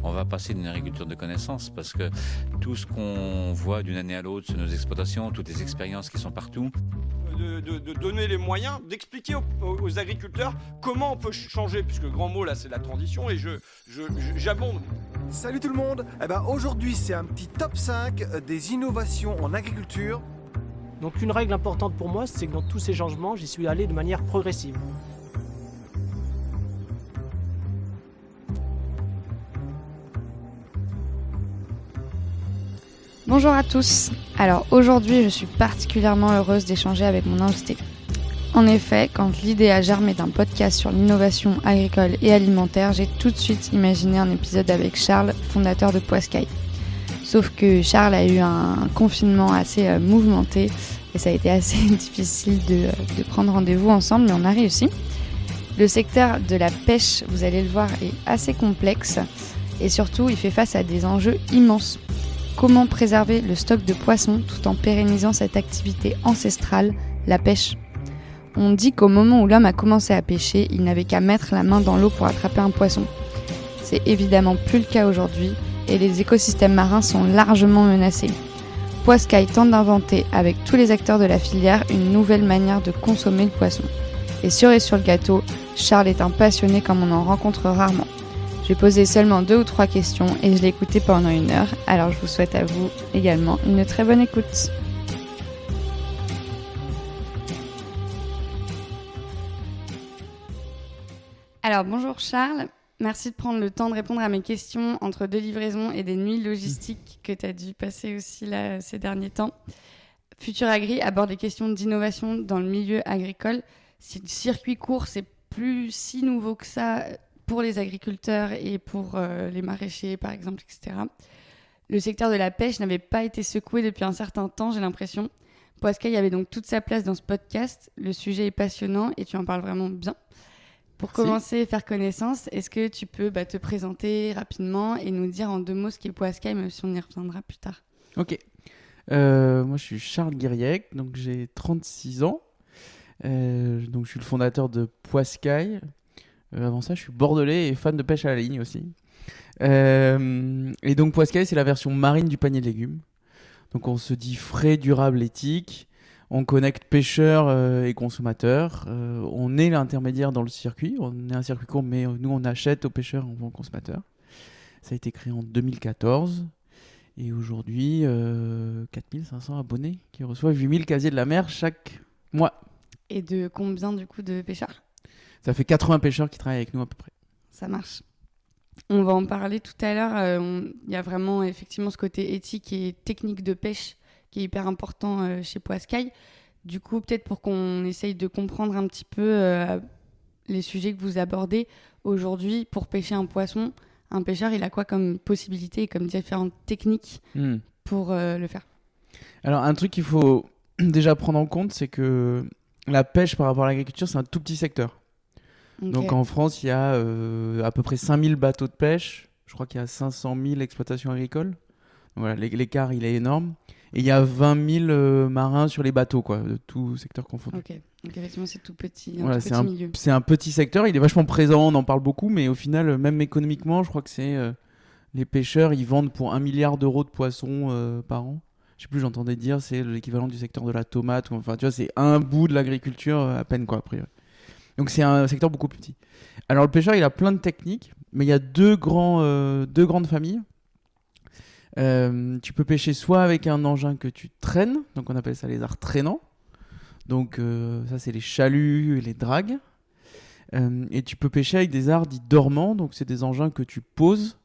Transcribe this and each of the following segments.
on va passer d'une agriculture de connaissances parce que tout ce qu'on voit d'une année à l'autre sur nos exploitations, toutes les expériences qui sont partout. De donner les moyens, d'expliquer aux agriculteurs comment on peut changer, puisque le grand mot là c'est la transition et j'abonde. Salut tout le monde. Aujourd'hui c'est un petit top 5 des innovations en agriculture. Donc une règle importante pour moi, c'est que dans tous ces changements, j'y suis allé de manière progressive. Bonjour à tous. Alors aujourd'hui, je suis particulièrement heureuse d'échanger avec mon invité. En effet, quand l'idée a germé d'un podcast sur l'innovation agricole et alimentaire, j'ai tout de suite imaginé un épisode avec Charles, fondateur de Poiscaille. Sauf que Charles a eu un confinement assez mouvementé et ça a été assez difficile de prendre rendez-vous ensemble, mais on a réussi. Le secteur de la pêche, vous allez le voir, est assez complexe et surtout, il fait face à des enjeux immenses. Comment préserver le stock de poissons tout en pérennisant cette activité ancestrale, la pêche ? On dit qu'au moment où l'homme a commencé à pêcher, il n'avait qu'à mettre la main dans l'eau pour attraper un poisson. C'est évidemment plus le cas aujourd'hui et les écosystèmes marins sont largement menacés. Poiscaille tente d'inventer, avec tous les acteurs de la filière, une nouvelle manière de consommer le poisson. Et cerise sur le gâteau, Charles est un passionné comme on en rencontre rarement. J'ai posé seulement 2 ou 3 questions et je l'ai écouté pendant 1 heure, alors je vous souhaite à vous également une très bonne écoute. Alors bonjour Charles, merci de prendre le temps de répondre à mes questions entre 2 livraisons et des nuits logistiques que tu as dû passer aussi là ces derniers temps. Futur Agri aborde les questions d'innovation dans le milieu agricole. Si le circuit court, c'est plus si nouveau que ça pour les agriculteurs et pour les maraîchers, par exemple, etc. Le secteur de la pêche n'avait pas été secoué depuis un certain temps, j'ai l'impression. Poiscaille avait donc toute sa place dans ce podcast. Le sujet est passionnant et tu en parles vraiment bien. Pour commencer et faire connaissance, est-ce que tu peux te présenter rapidement et nous dire en 2 mots ce qu'est Poiscaille, même si on y reviendra plus tard. Ok. Moi, je suis Charles Guiriec, donc j'ai 36 ans. Donc je suis le fondateur de Poiscaille. Avant ça, je suis bordelais et fan de pêche à la ligne aussi. Et donc Poiscaille, c'est la version marine du panier de légumes. Donc on se dit frais, durable, éthique. On connecte pêcheurs et consommateurs. On est l'intermédiaire dans le circuit. On est un circuit court, mais nous, on achète aux pêcheurs, on vend aux consommateurs. Ça a été créé en 2014. Et aujourd'hui, 4500 abonnés qui reçoivent 8000 casiers de la mer chaque mois. Et de combien, du coup, de pêcheurs ? Ça fait 80 pêcheurs qui travaillent avec nous à peu près. Ça marche. On va en parler tout à l'heure. Il y a vraiment effectivement ce côté éthique et technique de pêche qui est hyper important chez Poiscaille. Du coup, peut-être pour qu'on essaye de comprendre un petit peu les sujets que vous abordez aujourd'hui, pour pêcher un poisson, un pêcheur, il a quoi comme possibilité et comme différentes techniques pour le faire ? Alors, un truc qu'il faut déjà prendre en compte, c'est que la pêche par rapport à l'agriculture, c'est un tout petit secteur. Okay. Donc en France, il y a à peu près 5000 bateaux de pêche. Je crois qu'il y a 500 000 exploitations agricoles. Donc voilà, l'écart, il est énorme. Et il y a 20 000 marins sur les bateaux, quoi, de tout secteur confondu. Ok, donc effectivement, c'est tout petit, voilà, tout petit milieu. C'est un petit secteur, il est vachement présent, on en parle beaucoup, mais au final, même économiquement, je crois que c'est les pêcheurs, ils vendent pour 1 milliard d'euros de poissons par an. Je sais plus, j'entendais dire, c'est l'équivalent du secteur de la tomate. Enfin, tu vois, c'est un bout de l'agriculture à peine, quoi, après. Donc c'est un secteur beaucoup plus petit. Alors le pêcheur, il a plein de techniques, mais il y a 2 grandes familles. Tu peux pêcher soit avec un engin que tu traînes, donc on appelle ça les arts traînants. Donc ça, c'est les chaluts et les dragues. Et tu peux pêcher avec des arts dits dormants, donc c'est des engins que tu poses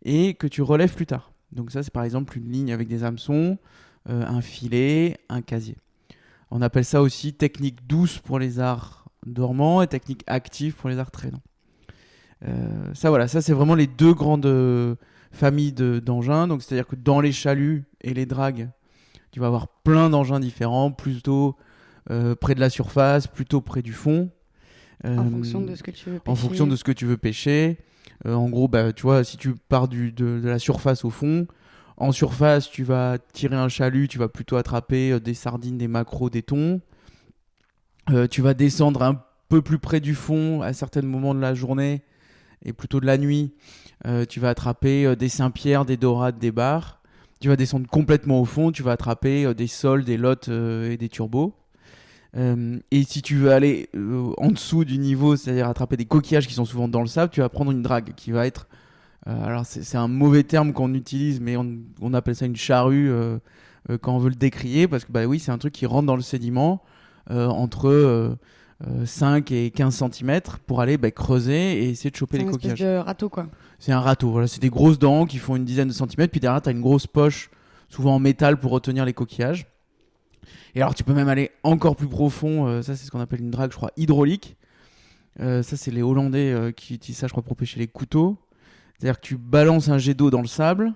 et que tu relèves plus tard. Donc ça, c'est par exemple une ligne avec des hameçons, un filet, un casier. On appelle ça aussi technique douce pour les arts dormants et technique active pour les arts traînants. Ça, c'est vraiment les 2 grandes familles d'engins. Donc, c'est-à-dire que dans les chaluts et les dragues, tu vas avoir plein d'engins différents, plutôt près de la surface, plutôt près du fond. En fonction de ce que tu veux pêcher. En fonction de ce que tu veux pêcher. En gros, tu vois, si tu pars de la surface au fond, en surface, tu vas tirer un chalut, tu vas plutôt attraper des sardines, des maquereaux, des thons. Tu vas descendre un peu plus près du fond à certains moments de la journée et plutôt de la nuit, tu vas attraper des Saint-Pierre, des dorades, des bars. Tu vas descendre complètement au fond, tu vas attraper des sols, des lottes et des turbos. Et si tu veux aller en dessous du niveau, c'est-à-dire attraper des coquillages qui sont souvent dans le sable, tu vas prendre une drague qui va être... alors c'est un mauvais terme qu'on utilise, mais on appelle ça une charrue quand on veut le décrier, parce que bah oui, c'est un truc qui rentre dans le sédiment entre 5 et 15 cm pour aller creuser et essayer de choper les coquillages. C'est un espèce de râteau, quoi. C'est un râteau, voilà, c'est des grosses dents qui font une dizaine de centimètres, puis derrière tu as une grosse poche, souvent en métal, pour retenir les coquillages. Et alors tu peux même aller encore plus profond, ça c'est ce qu'on appelle une drague, je crois, hydraulique. Ça c'est les Hollandais qui utilisent ça, je crois, pour pêcher les couteaux. C'est-à-dire que tu balances un jet d'eau dans le sable,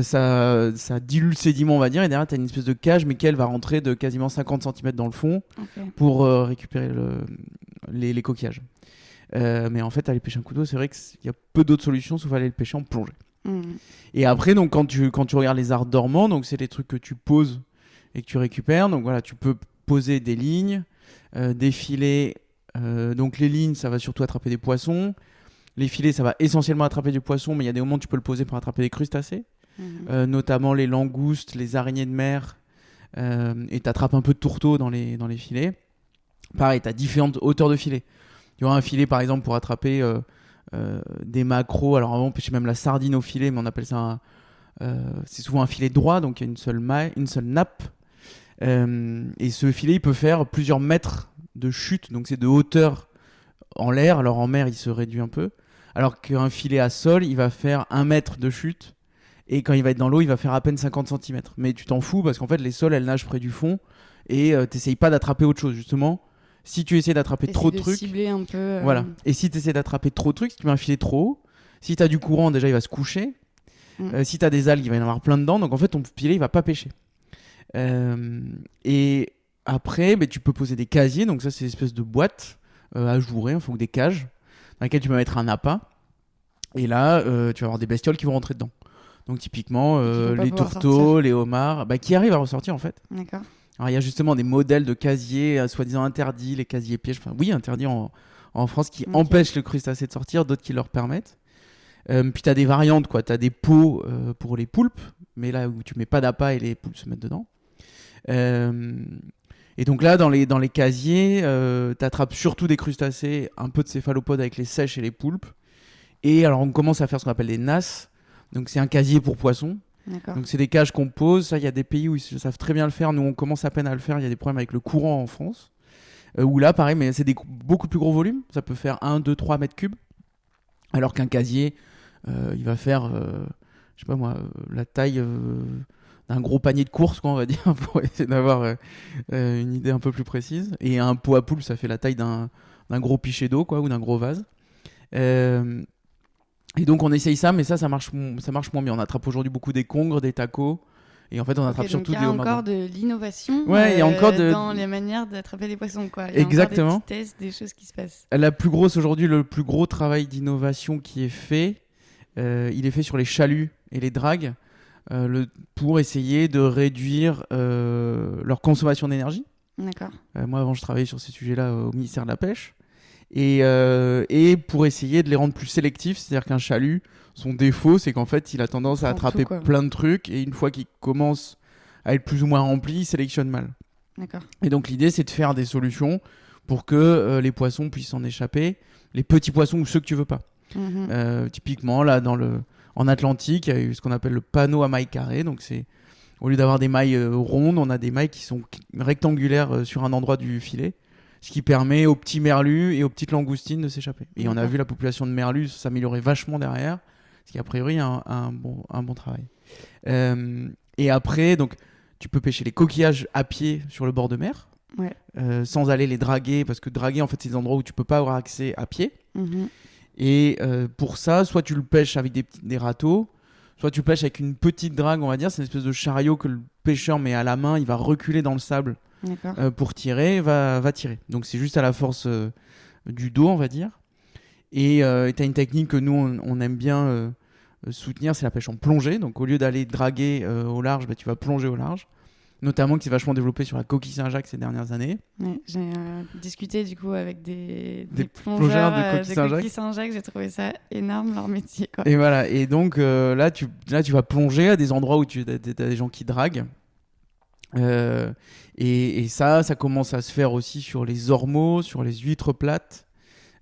ça dilue le sédiment, on va dire, et derrière tu as une espèce de cage, mais qu'elle va rentrer de quasiment 50 cm dans le fond pour récupérer les coquillages. Mais en fait, aller pêcher un couteau, c'est vrai qu'il y a peu d'autres solutions, sauf aller le pêcher en plongée. Et après, donc, quand tu regardes les arbres dormants, donc c'est des trucs que tu poses et que tu récupères. Donc voilà, tu peux poser des lignes, des filets. Donc les lignes, ça va surtout attraper des poissons. Les filets, ça va essentiellement attraper du poisson, mais il y a des moments où tu peux le poser pour attraper des crustacés, notamment les langoustes, les araignées de mer, et tu attrapes un peu de tourteau dans les filets. Pareil, tu as différentes hauteurs de filets. Tu vois, un filet, par exemple, pour attraper des maquereaux. Alors avant, on pêchait même la sardine au filet, mais on appelle ça c'est souvent un filet droit, donc il y a une seule nappe. Et ce filet, il peut faire plusieurs mètres de chute, donc c'est de hauteur en l'air. Alors en mer, il se réduit un peu. Alors qu'un filet à sol, il va faire 1 mètre de chute. Et quand il va être dans l'eau, il va faire à peine 50 cm. Mais tu t'en fous parce qu'en fait, les sols, elles nagent près du fond. Et t'essayes pas d'attraper autre chose, justement. Si tu essaies d'attraper trop de trucs... cibler un peu... Voilà. Et si tu essaies d'attraper trop de trucs, si tu mets un filet trop haut, si tu as du courant, déjà, il va se coucher. Si tu as des algues, il va y en avoir plein dedans. Donc en fait, ton filet, il va pas pêcher. Et après, tu peux poser des casiers. Donc ça, c'est une espèce de boîte ajourée, enfin, ou des cages, dans lesquelles tu peux mettre un appât. Et là, tu vas avoir des bestioles qui vont rentrer dedans. Donc typiquement, les tourteaux, les homards, qui arrivent à ressortir en fait. D'accord. Alors il y a justement des modèles de casiers soi-disant interdits, les casiers pièges, enfin oui, interdits en France, qui empêchent le crustacé de sortir, d'autres qui leur permettent. Puis tu as des variantes, quoi. Tu as des pots pour les poulpes, mais là où tu mets pas d'appât et les poulpes se mettent dedans. Et donc là, dans les casiers, tu attrapes surtout des crustacés, un peu de céphalopodes avec les sèches et les poulpes. Et alors on commence à faire ce qu'on appelle des nasses. Donc c'est un casier pour poissons. D'accord. Donc c'est des cages qu'on pose. Ça, il y a des pays où ils savent très bien le faire. Nous, on commence à peine à le faire. Il y a des problèmes avec le courant en France. Où là, pareil, mais c'est beaucoup plus gros volumes. Ça peut faire 1, 2, 3 mètres cubes. Alors qu'un casier, il va faire, je sais pas moi, la taille d'un gros panier de course, quoi, on va dire, pour essayer d'avoir une idée un peu plus précise. Et un pot à poule, ça fait la taille d'un gros pichet d'eau, quoi, ou d'un gros vase. Et donc on essaye ça, mais ça marche moins bien. On attrape aujourd'hui beaucoup des congres, des tacos, et en fait on attrape surtout des homards. Il y a encore de l'innovation il y a encore dans les manières d'attraper les poissons, quoi. Il y a Exactement. encore des petits tests, des choses qui se passent. La plus grosse aujourd'hui, le plus gros travail d'innovation qui est fait, il est fait sur les chaluts et les dragues, pour essayer de réduire leur consommation d'énergie. D'accord. Moi avant je travaillais sur ces sujets-là au ministère de la Pêche. Et pour essayer de les rendre plus sélectifs, c'est-à-dire qu'un chalut, son défaut, c'est qu'en fait, il a tendance à attraper plein de trucs, et une fois qu'il commence à être plus ou moins rempli, il sélectionne mal. D'accord. Et donc l'idée, c'est de faire des solutions pour que les poissons puissent s'en échapper, les petits poissons ou ceux que tu veux pas. Typiquement, là, en Atlantique, il y a eu ce qu'on appelle le panneau à mailles carrées. Donc c'est, au lieu d'avoir des mailles rondes, on a des mailles qui sont rectangulaires sur un endroit du filet, ce qui permet aux petits merlus et aux petites langoustines de s'échapper. Et on a vu la population de merlus s'améliorer vachement derrière, ce qui a priori un bon travail. Et après, donc, tu peux pêcher les coquillages à pied sur le bord de mer, sans aller les draguer, parce que draguer, en fait, c'est des endroits où tu peux pas avoir accès à pied. Et pour ça, soit tu le pêches avec des râteaux, soit tu pêches avec une petite drague, on va dire. C'est une espèce de chariot que le pêcheur met à la main, il va reculer dans le sable. Pour tirer, va tirer. Donc c'est juste à la force du dos, on va dire. Et tu as une technique que nous, on aime bien soutenir, c'est la pêche en plongée. Donc au lieu d'aller draguer au large, tu vas plonger au large. notamment qui s'est vachement développé sur la coquille Saint-Jacques ces dernières années. Ouais, j'ai discuté du coup avec des plongeurs plongeurs de coquille coquille Saint-Jacques. J'ai trouvé ça énorme leur métier, quoi. Et voilà, et donc là tu vas plonger à des endroits où tu as des gens qui draguent. Et ça commence à se faire aussi sur les ormeaux, sur les huîtres plates.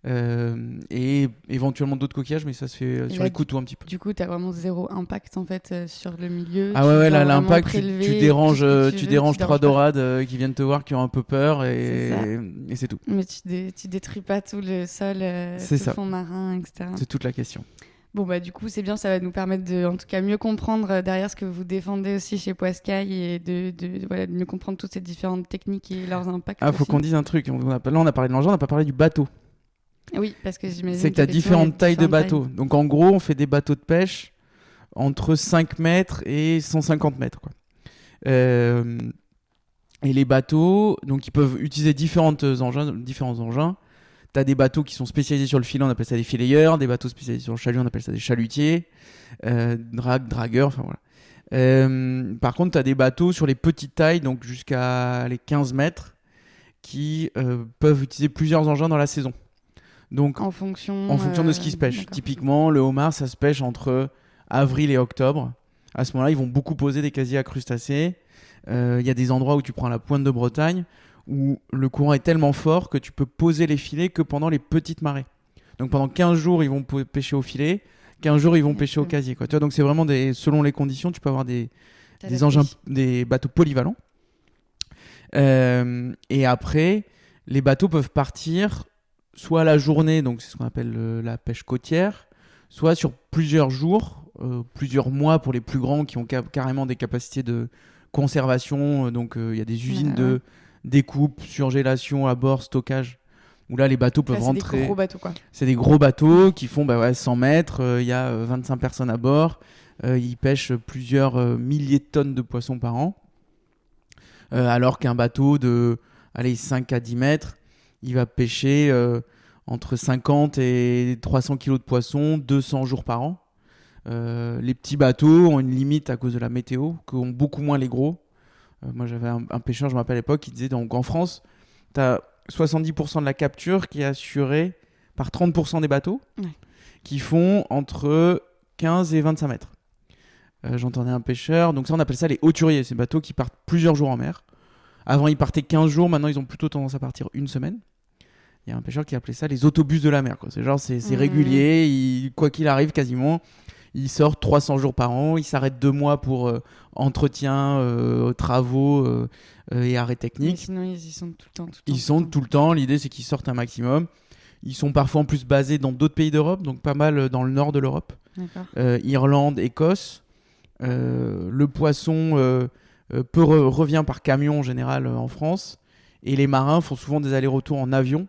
Et éventuellement d'autres coquillages, mais ça se fait sur là, les couteaux un petit peu. Du coup, t'as vraiment zéro impact en fait sur le milieu. Ah ouais, là l'impact, tu déranges 3 dorades qui viennent te voir, qui ont un peu peur, et c'est tout. Mais tu détruis pas tout le sol, tout le fond marin, etc. C'est toute la question. Bon bah du coup c'est bien, ça va nous permettre de en tout cas mieux comprendre derrière ce que vous défendez aussi chez Poiscaille et de mieux comprendre toutes ces différentes techniques et leurs impacts. Ah, faut qu'on dise un truc. Là on a parlé de l'engin, on n'a pas parlé du bateau. Oui, parce que j'imagine. C'est que tu as différentes tailles de bateaux. Donc en gros, on fait des bateaux de pêche entre 5 mètres et 150 mètres. Quoi. Et les bateaux, donc ils peuvent utiliser différents engins. Tu as des bateaux qui sont spécialisés sur le filet, on appelle ça des filayeurs. Des bateaux spécialisés sur le chalut, on appelle ça des chalutiers. Dragueurs, enfin voilà. Par contre, tu as des bateaux sur les petites tailles, donc jusqu'à les 15 mètres, qui peuvent utiliser plusieurs engins dans la saison. Donc, en fonction de ce qui se pêche. D'accord. Typiquement, le homard, ça se pêche entre avril et octobre. À ce moment-là, ils vont beaucoup poser des casiers à crustacés. Il y a des endroits où tu prends la pointe de Bretagne, où le courant est tellement fort que tu peux poser les filets que pendant les petites marées. Donc pendant 15 jours, ils vont pêcher au filet. 15 jours, ils vont pêcher au casier. Quoi. Tu vois, donc c'est vraiment selon les conditions, tu peux avoir des engins, des bateaux polyvalents. Et après, les bateaux peuvent partir soit la journée, donc c'est ce qu'on appelle la pêche côtière, soit sur plusieurs jours, plusieurs mois pour les plus grands qui ont carrément des capacités de conservation. Donc il y a des usines de découpe, surgélation à bord, stockage, où là les bateaux peuvent rentrer. C'est des gros bateaux, quoi. C'est des gros bateaux qui font 100 mètres, il y a 25 personnes à bord, ils pêchent plusieurs milliers de tonnes de poissons par an, alors qu'un bateau de 5 à 10 mètres, il va pêcher entre 50 et 300 kilos de poissons 200 jours par an. Les petits bateaux ont une limite à cause de la météo, qu'ont beaucoup moins les gros. Moi, j'avais un pêcheur, je me rappelle à l'époque, qui disait donc en France, tu as 70% de la capture qui est assurée par 30% des bateaux qui font entre 15 et 25 mètres. J'entendais un pêcheur, donc ça, on appelle ça les hauturiers, ces bateaux qui partent plusieurs jours en mer. Avant, ils partaient 15 jours, maintenant, ils ont plutôt tendance à partir une semaine. Il y a un pêcheur qui appelait ça les autobus de la mer. Quoi. C'est régulier, quoi qu'il arrive quasiment. Ils sortent 300 jours par an, ils s'arrêtent 2 mois pour entretien, travaux et arrêts techniques. Mais sinon, ils y sont tout le temps. Ils sont tout le temps. L'idée, c'est qu'ils sortent un maximum. Ils sont parfois en plus basés dans d'autres pays d'Europe, donc pas mal dans le nord de l'Europe. Irlande, Écosse. Le poisson revient par camion en général en France. Et les marins font souvent des allers-retours en avion.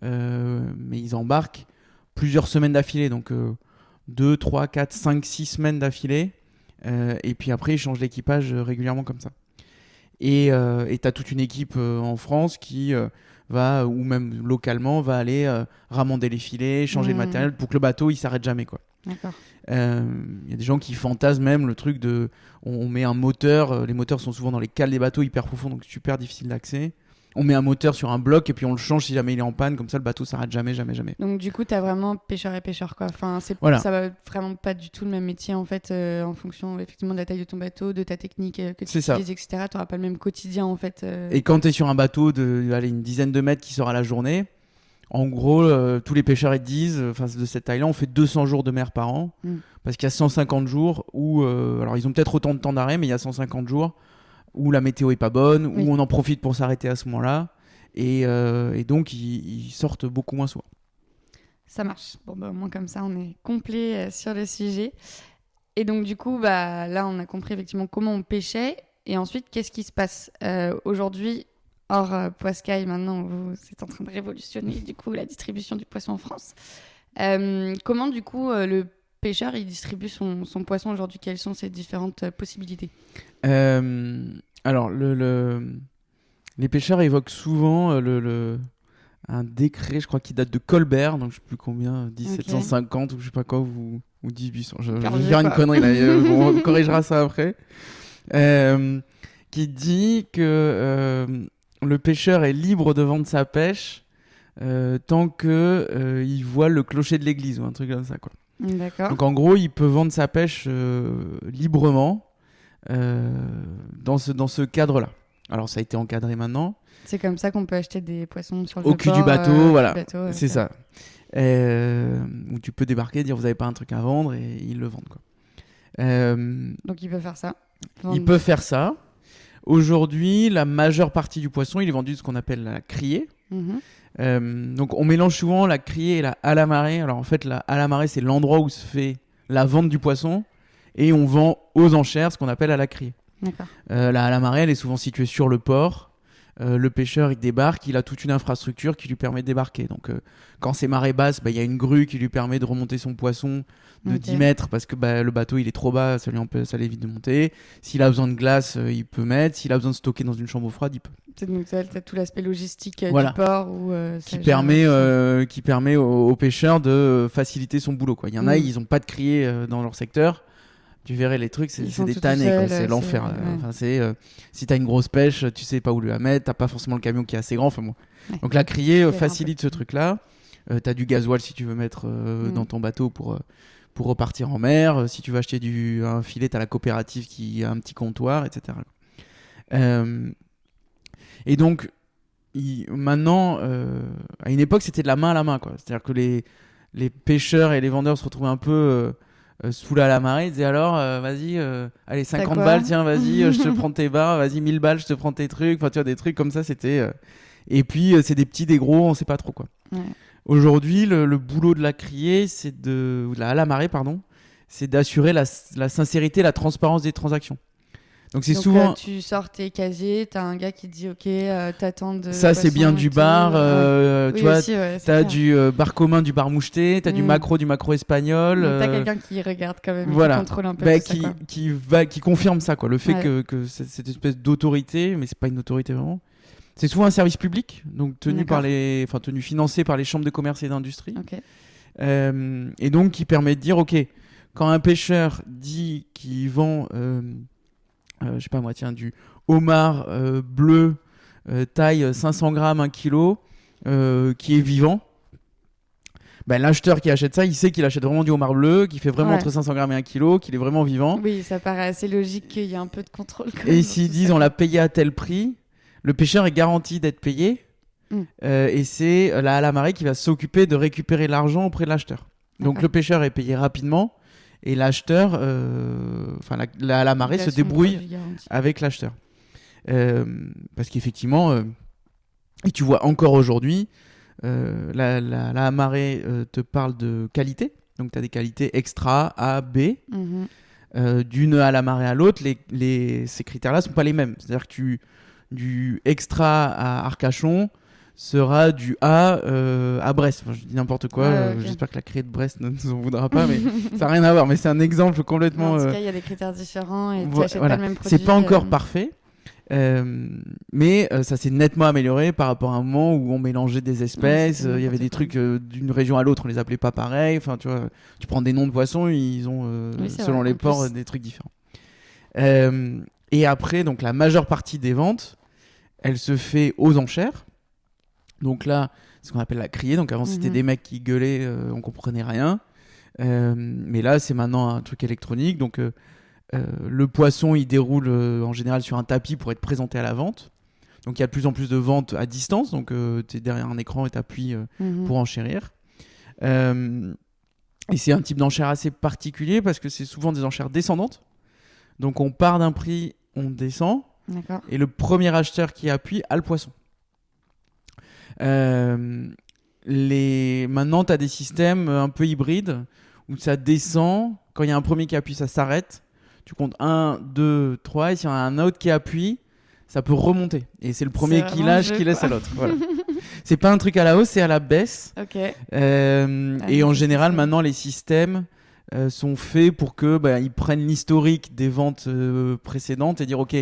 Mais ils embarquent plusieurs semaines d'affilée. Donc 2, 3, 4, 5, 6 semaines d'affilée. Et puis après, ils changent l'équipage régulièrement comme ça. Et tu as toute une équipe en France qui va, ou même localement, va aller ramander les filets, changer le matériel pour que le bateau, il s'arrête jamais, quoi. D'accord. Y a des gens qui fantasment même le truc de... On met un moteur, les moteurs sont souvent dans les cales des bateaux hyper profonds, donc super difficile d'accès. On met un moteur sur un bloc et puis on le change si jamais il est en panne, comme ça le bateau s'arrête jamais. Donc du coup t'as vraiment pêcheur et pêcheur, quoi. Enfin, ça va vraiment pas du tout le même métier en fait, en fonction effectivement de la taille de ton bateau, de ta technique que tu utilises, etc. T'auras pas le même quotidien en fait. Et quand t'es sur un bateau de une dizaine de mètres qui sort à la journée, en gros tous les pêcheurs ils disent, de cette taille-là, on fait 200 jours de mer par an, parce qu'il y a 150 jours où, alors ils ont peut-être autant de temps d'arrêt, mais il y a 150 jours où la météo est pas bonne, où on en profite pour s'arrêter à ce moment-là, et donc ils sortent beaucoup moins souvent. Ça marche. Bon, au moins comme ça, on est complet sur le sujet. Et donc du coup, là, on a compris effectivement comment on pêchait, et ensuite, qu'est-ce qui se passe aujourd'hui, hors Poiscaille, maintenant, où c'est en train de révolutionner du coup la distribution du poisson en France. Comment du coup le pêcheur il distribue son poisson aujourd'hui? Quelles sont ses différentes possibilités? Alors, les pêcheurs évoquent souvent un décret, je crois, qui date de Colbert, donc je sais plus combien, 1750 ou je sais pas quoi, ou 1800. Je vais faire une connerie là, on corrigera ça après. qui dit que le pêcheur est libre de vendre sa pêche tant que il voit le clocher de l'église ou un truc comme ça, quoi. D'accord. Donc en gros, il peut vendre sa pêche librement dans ce cadre-là. Alors ça a été encadré maintenant. C'est comme ça qu'on peut acheter des poissons sur le Au cul port, du bateau, voilà. C'est ok. ça. Où tu peux débarquer, dire vous n'avez pas un truc à vendre et ils le vendent, quoi. Donc il peut faire ça. Il peut faire ça. Aujourd'hui, la majeure partie du poisson, il est vendu ce qu'on appelle la criée. Donc on mélange souvent la criée et la à la marée. Alors en fait, la à la marée, c'est l'endroit où se fait la vente du poisson et on vend aux enchères ce qu'on appelle à la criée. D'accord. La à la marée, elle est souvent située sur le port. Le pêcheur, il débarque, il a toute une infrastructure qui lui permet de débarquer. Donc quand c'est marée basse, il y a une grue qui lui permet de remonter son poisson de 10 mètres parce que le bateau il est trop bas, ça l'évite de monter. S'il a besoin de glace, il peut mettre. S'il a besoin de stocker dans une chambre froide, il peut. Donc t'as tout l'aspect logistique Voilà. du port où, Qui permet aux pêcheurs de faciliter son boulot, quoi. Il y en a, ils n'ont pas de criée dans leur secteur. Tu verrais les trucs, c'est des tannés, quoi. C'est l'enfer. Ouais. Si t'as une grosse pêche, tu sais pas où la mettre, t'as pas forcément le camion qui est assez grand. Enfin, bon. Ouais. Donc la criée facilite ce truc-là. T'as du gasoil si tu veux mettre dans ton bateau pour repartir en mer. Si tu veux acheter un filet, t'as la coopérative qui a un petit comptoir, etc. Et donc, maintenant, à une époque, c'était de la main à la main, quoi. C'est-à-dire que les pêcheurs et les vendeurs se retrouvaient un peu sous la marée. Ils disaient alors, vas-y, allez, 50 balles, tiens, vas-y, je te prends tes barres, vas-y, 1000 balles, je te prends tes trucs. Enfin, tu vois, des trucs comme ça, c'était... Et puis, c'est des petits, des gros, on sait pas trop, quoi. Ouais. Aujourd'hui, le boulot de la criée, à la marée, pardon, c'est d'assurer la sincérité, la transparence des transactions. Donc c'est souvent. Tu sors tes casiers, t'as un gars qui te dit ok, t'attends de. Ça c'est bien du bar, tu vois. Aussi, t'as du bar commun, du bar moucheté, t'as du macro espagnol. Donc, t'as quelqu'un qui regarde quand même, voilà. qui contrôle un peu tout ça, qui confirme ça, quoi. Le fait que cette espèce d'autorité, mais c'est pas une autorité vraiment. C'est souvent un service public, donc tenu financé par les chambres de commerce et d'industrie. Okay. Et donc qui permet de dire ok, quand un pêcheur dit qu'il vend je sais pas moi, tiens, du homard bleu taille 500 grammes, 1 kilo, qui est vivant, l'acheteur qui achète ça, il sait qu'il achète vraiment du homard bleu, qui fait vraiment entre 500 grammes et 1 kilo, qu'il est vraiment vivant. Oui, ça paraît assez logique qu'il y ait un peu de contrôle. Et s'ils disent on l'a payé à tel prix, le pêcheur est garanti d'être payé. Et c'est à la marée qui va s'occuper de récupérer l'argent auprès de l'acheteur. Donc le pêcheur est payé rapidement. Et l'acheteur, la marée se débrouille avec l'acheteur. Parce qu'effectivement, et tu vois encore aujourd'hui, la marée te parle de qualité. Donc tu as des qualités extra, A, B. D'une à la marée à l'autre, ces critères-là ne sont pas les mêmes. C'est-à-dire que du extra à Arcachon sera du A à Brest. Enfin, je dis n'importe quoi. J'espère que la criée de Brest ne nous en voudra pas, mais ça n'a rien à voir. Mais c'est un exemple complètement. En tout cas, il y a des critères différents et tu n'achètes pas le même produit. C'est pas encore parfait, mais ça s'est nettement amélioré par rapport à un moment où on mélangeait des espèces. Il y avait des trucs d'une région à l'autre, on les appelait pas pareil. Enfin, tu vois, tu prends des noms de poissons, ils ont selon les ports des trucs différents. Et après, donc la majeure partie des ventes, elle se fait aux enchères. Donc là, c'est ce qu'on appelle la criée. Donc avant, c'était des mecs qui gueulaient, on comprenait rien. Mais là, c'est maintenant un truc électronique. Donc le poisson, il déroule en général sur un tapis pour être présenté à la vente. Donc il y a de plus en plus de ventes à distance. Donc tu es derrière un écran et tu appuies pour enchérir. Et c'est un type d'enchère assez particulier parce que c'est souvent des enchères descendantes. Donc on part d'un prix, on descend. D'accord. Et le premier acheteur qui appuie a le poisson. Maintenant, tu as des systèmes un peu hybrides où ça descend. Quand il y a un premier qui appuie, ça s'arrête. Tu comptes 1, 2, 3. Et s'il y en a un autre qui appuie, ça peut remonter. Et c'est le premier qui lâche qui laisse à l'autre. Voilà. C'est pas un truc à la hausse, c'est à la baisse. Okay. Et en général, maintenant, les systèmes sont faits pour que ils prennent l'historique des ventes précédentes et dire ok,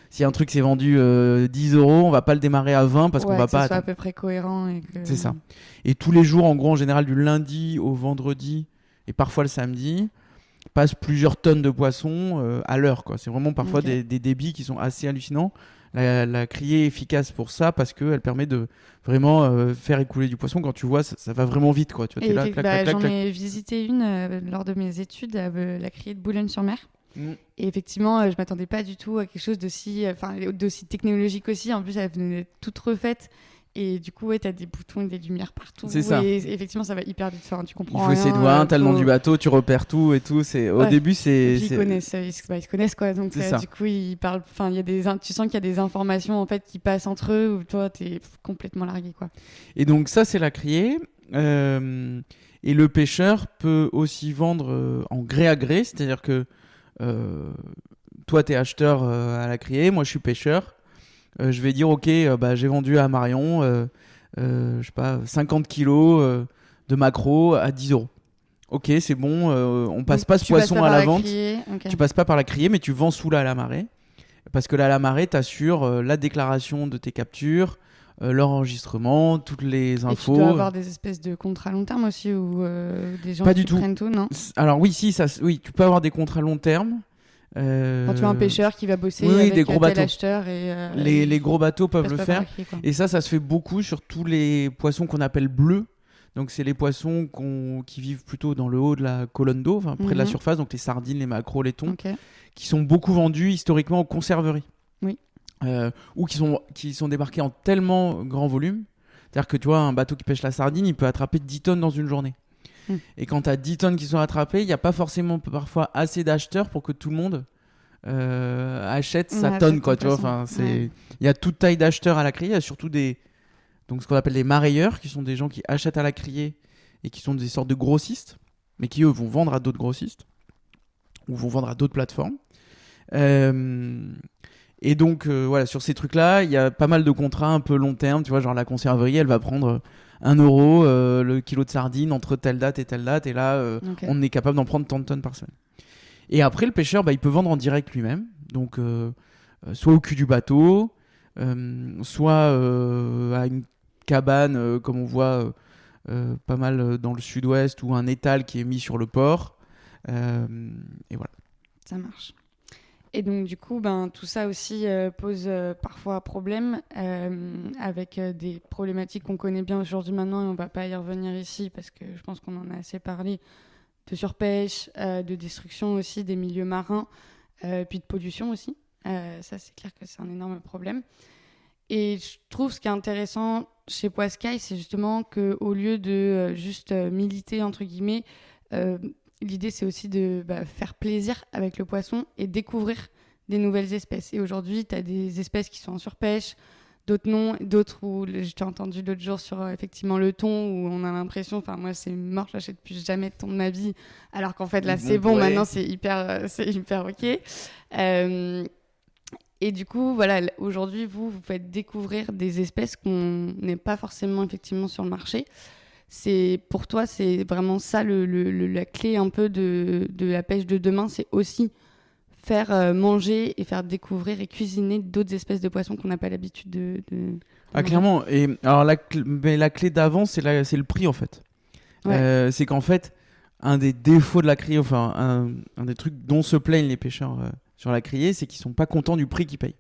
si un truc s'est vendu 10 €, on va pas le démarrer à 20 parce qu'on va pas. Que ce soit à peu près cohérent. C'est ça. Et tous les jours, en gros, en général, du lundi au vendredi et parfois le samedi, passent plusieurs tonnes de poissons à l'heure, quoi. C'est vraiment parfois Ok. des débits qui sont assez hallucinants. La criée est efficace pour ça parce qu'elle permet de vraiment faire écouler du poisson. Quand tu vois, ça va vraiment vite, quoi. Tu vois, Et t'es là, clac, clac, clac, j'en clac. ai visité une lors de mes études à la criée de Boulogne-sur-Mer. Mm. Et effectivement, je m'attendais pas du tout à quelque chose d'aussi technologique aussi. En plus, elle venait d'être toute refaite. Et du coup, ouais, t'as des boutons et des lumières partout. C'est ça. Et effectivement, ça va hyper vite. Enfin, tu Il comprends faut rien. essayer de voir, t'as le nom faut- du bateau, tu repères tout et tout. Au Ouais. début, Et c'est. puis, ils se connaissent quoi. Donc, C'est ça. du coup, ils parlent. Enfin, tu sens qu'il y a des informations en fait qui passent entre eux où toi, t'es complètement largué, quoi. Et donc ça, c'est la criée. Et le pêcheur peut aussi vendre en gré à gré, c'est-à-dire que toi, t'es acheteur à la criée, moi, je suis pêcheur. Je vais dire, ok, j'ai vendu à Marion, je sais pas, 50 kilos de maquereau à 10 euros. Ok, c'est bon, on passe Donc, pas ce tu passes poisson pas à par la vente. criée, ok. Tu passes pas par la criée, mais tu vends sous la marée. Parce que la marée t'assure la déclaration de tes captures, l'enregistrement, toutes les Et tu infos. dois avoir des espèces de contrats long terme aussi où des gens Pas qui du tout. prennent tout, non? Alors oui, oui, tu peux avoir des contrats long terme. Quand tu as un pêcheur qui va bosser oui, avec des gros tel bateaux. acheteur et Les gros bateaux ils peuvent passent le pas par faire. la criée, quoi. Et ça se fait beaucoup sur tous les poissons qu'on appelle bleus. Donc c'est les poissons qui vivent plutôt dans le haut de la colonne d'eau, enfin, près de la Mhm. surface, donc les sardines, les maquereaux, les thons, Ok. qui sont beaucoup vendus historiquement aux conserveries. Oui. Ou qui sont débarqués en tellement grand volume. C'est-à-dire que tu vois, un bateau qui pêche la sardine, il peut attraper 10 tonnes dans une journée. Mm. Et quand tu as 10 tonnes qui sont attrapées, il n'y a pas forcément parfois assez d'acheteurs pour que tout le monde achète sa Ouais, tonne, achète quoi. ton Tu vois, poisson. enfin, il y a toute taille d'acheteurs à la criée. Il y a surtout donc ce qu'on appelle des marailleurs, qui sont des gens qui achètent à la criée et qui sont des sortes de grossistes, mais qui eux vont vendre à d'autres grossistes ou vont vendre à d'autres plateformes. Et donc voilà, sur ces trucs-là, il y a pas mal de contrats un peu long terme. Tu vois, genre la conserverie, elle va prendre 1 euro le kilo de sardines entre telle date, et là, Ok. on est capable d'en prendre tant de tonnes par semaine. Et après, le pêcheur, il peut vendre en direct lui-même, donc soit au cul du bateau, soit à une cabane, comme on voit pas mal dans le sud-ouest, ou un étal qui est mis sur le port. Et voilà. Ça marche. Et donc, du coup, tout ça aussi pose parfois problème avec des problématiques qu'on connaît bien aujourd'hui maintenant et on ne va pas y revenir ici parce que je pense qu'on en a assez parlé de surpêche, de destruction aussi des milieux marins, puis de pollution aussi. Ça, c'est clair que c'est un énorme problème. Et je trouve ce qui est intéressant chez Poiscaille, c'est justement qu'au lieu de juste militer, entre guillemets, l'idée, c'est aussi de faire plaisir avec le poisson et découvrir des nouvelles espèces. Et aujourd'hui, tu as des espèces qui sont en surpêche, d'autres non, d'autres où je t'ai entendu l'autre jour sur effectivement le thon, où on a l'impression, enfin moi c'est mort, j'achète plus jamais de thon de ma vie, alors qu'en fait là c'est bon, Ouais. maintenant c'est hyper ok. Et du coup, voilà, aujourd'hui, vous faites découvrir des espèces qu'on n'est pas forcément effectivement sur le marché. Pour toi, c'est vraiment ça la clé un peu de la pêche de demain, c'est aussi faire manger et faire découvrir et cuisiner d'autres espèces de poissons qu'on n'a pas l'habitude de manger. Clairement. Et alors la clé d'avant, c'est le prix en fait. Ouais. C'est qu'en fait, un des défauts de la criée, enfin un des trucs dont se plaignent les pêcheurs sur la criée, c'est qu'ils sont pas contents du prix qu'ils payent.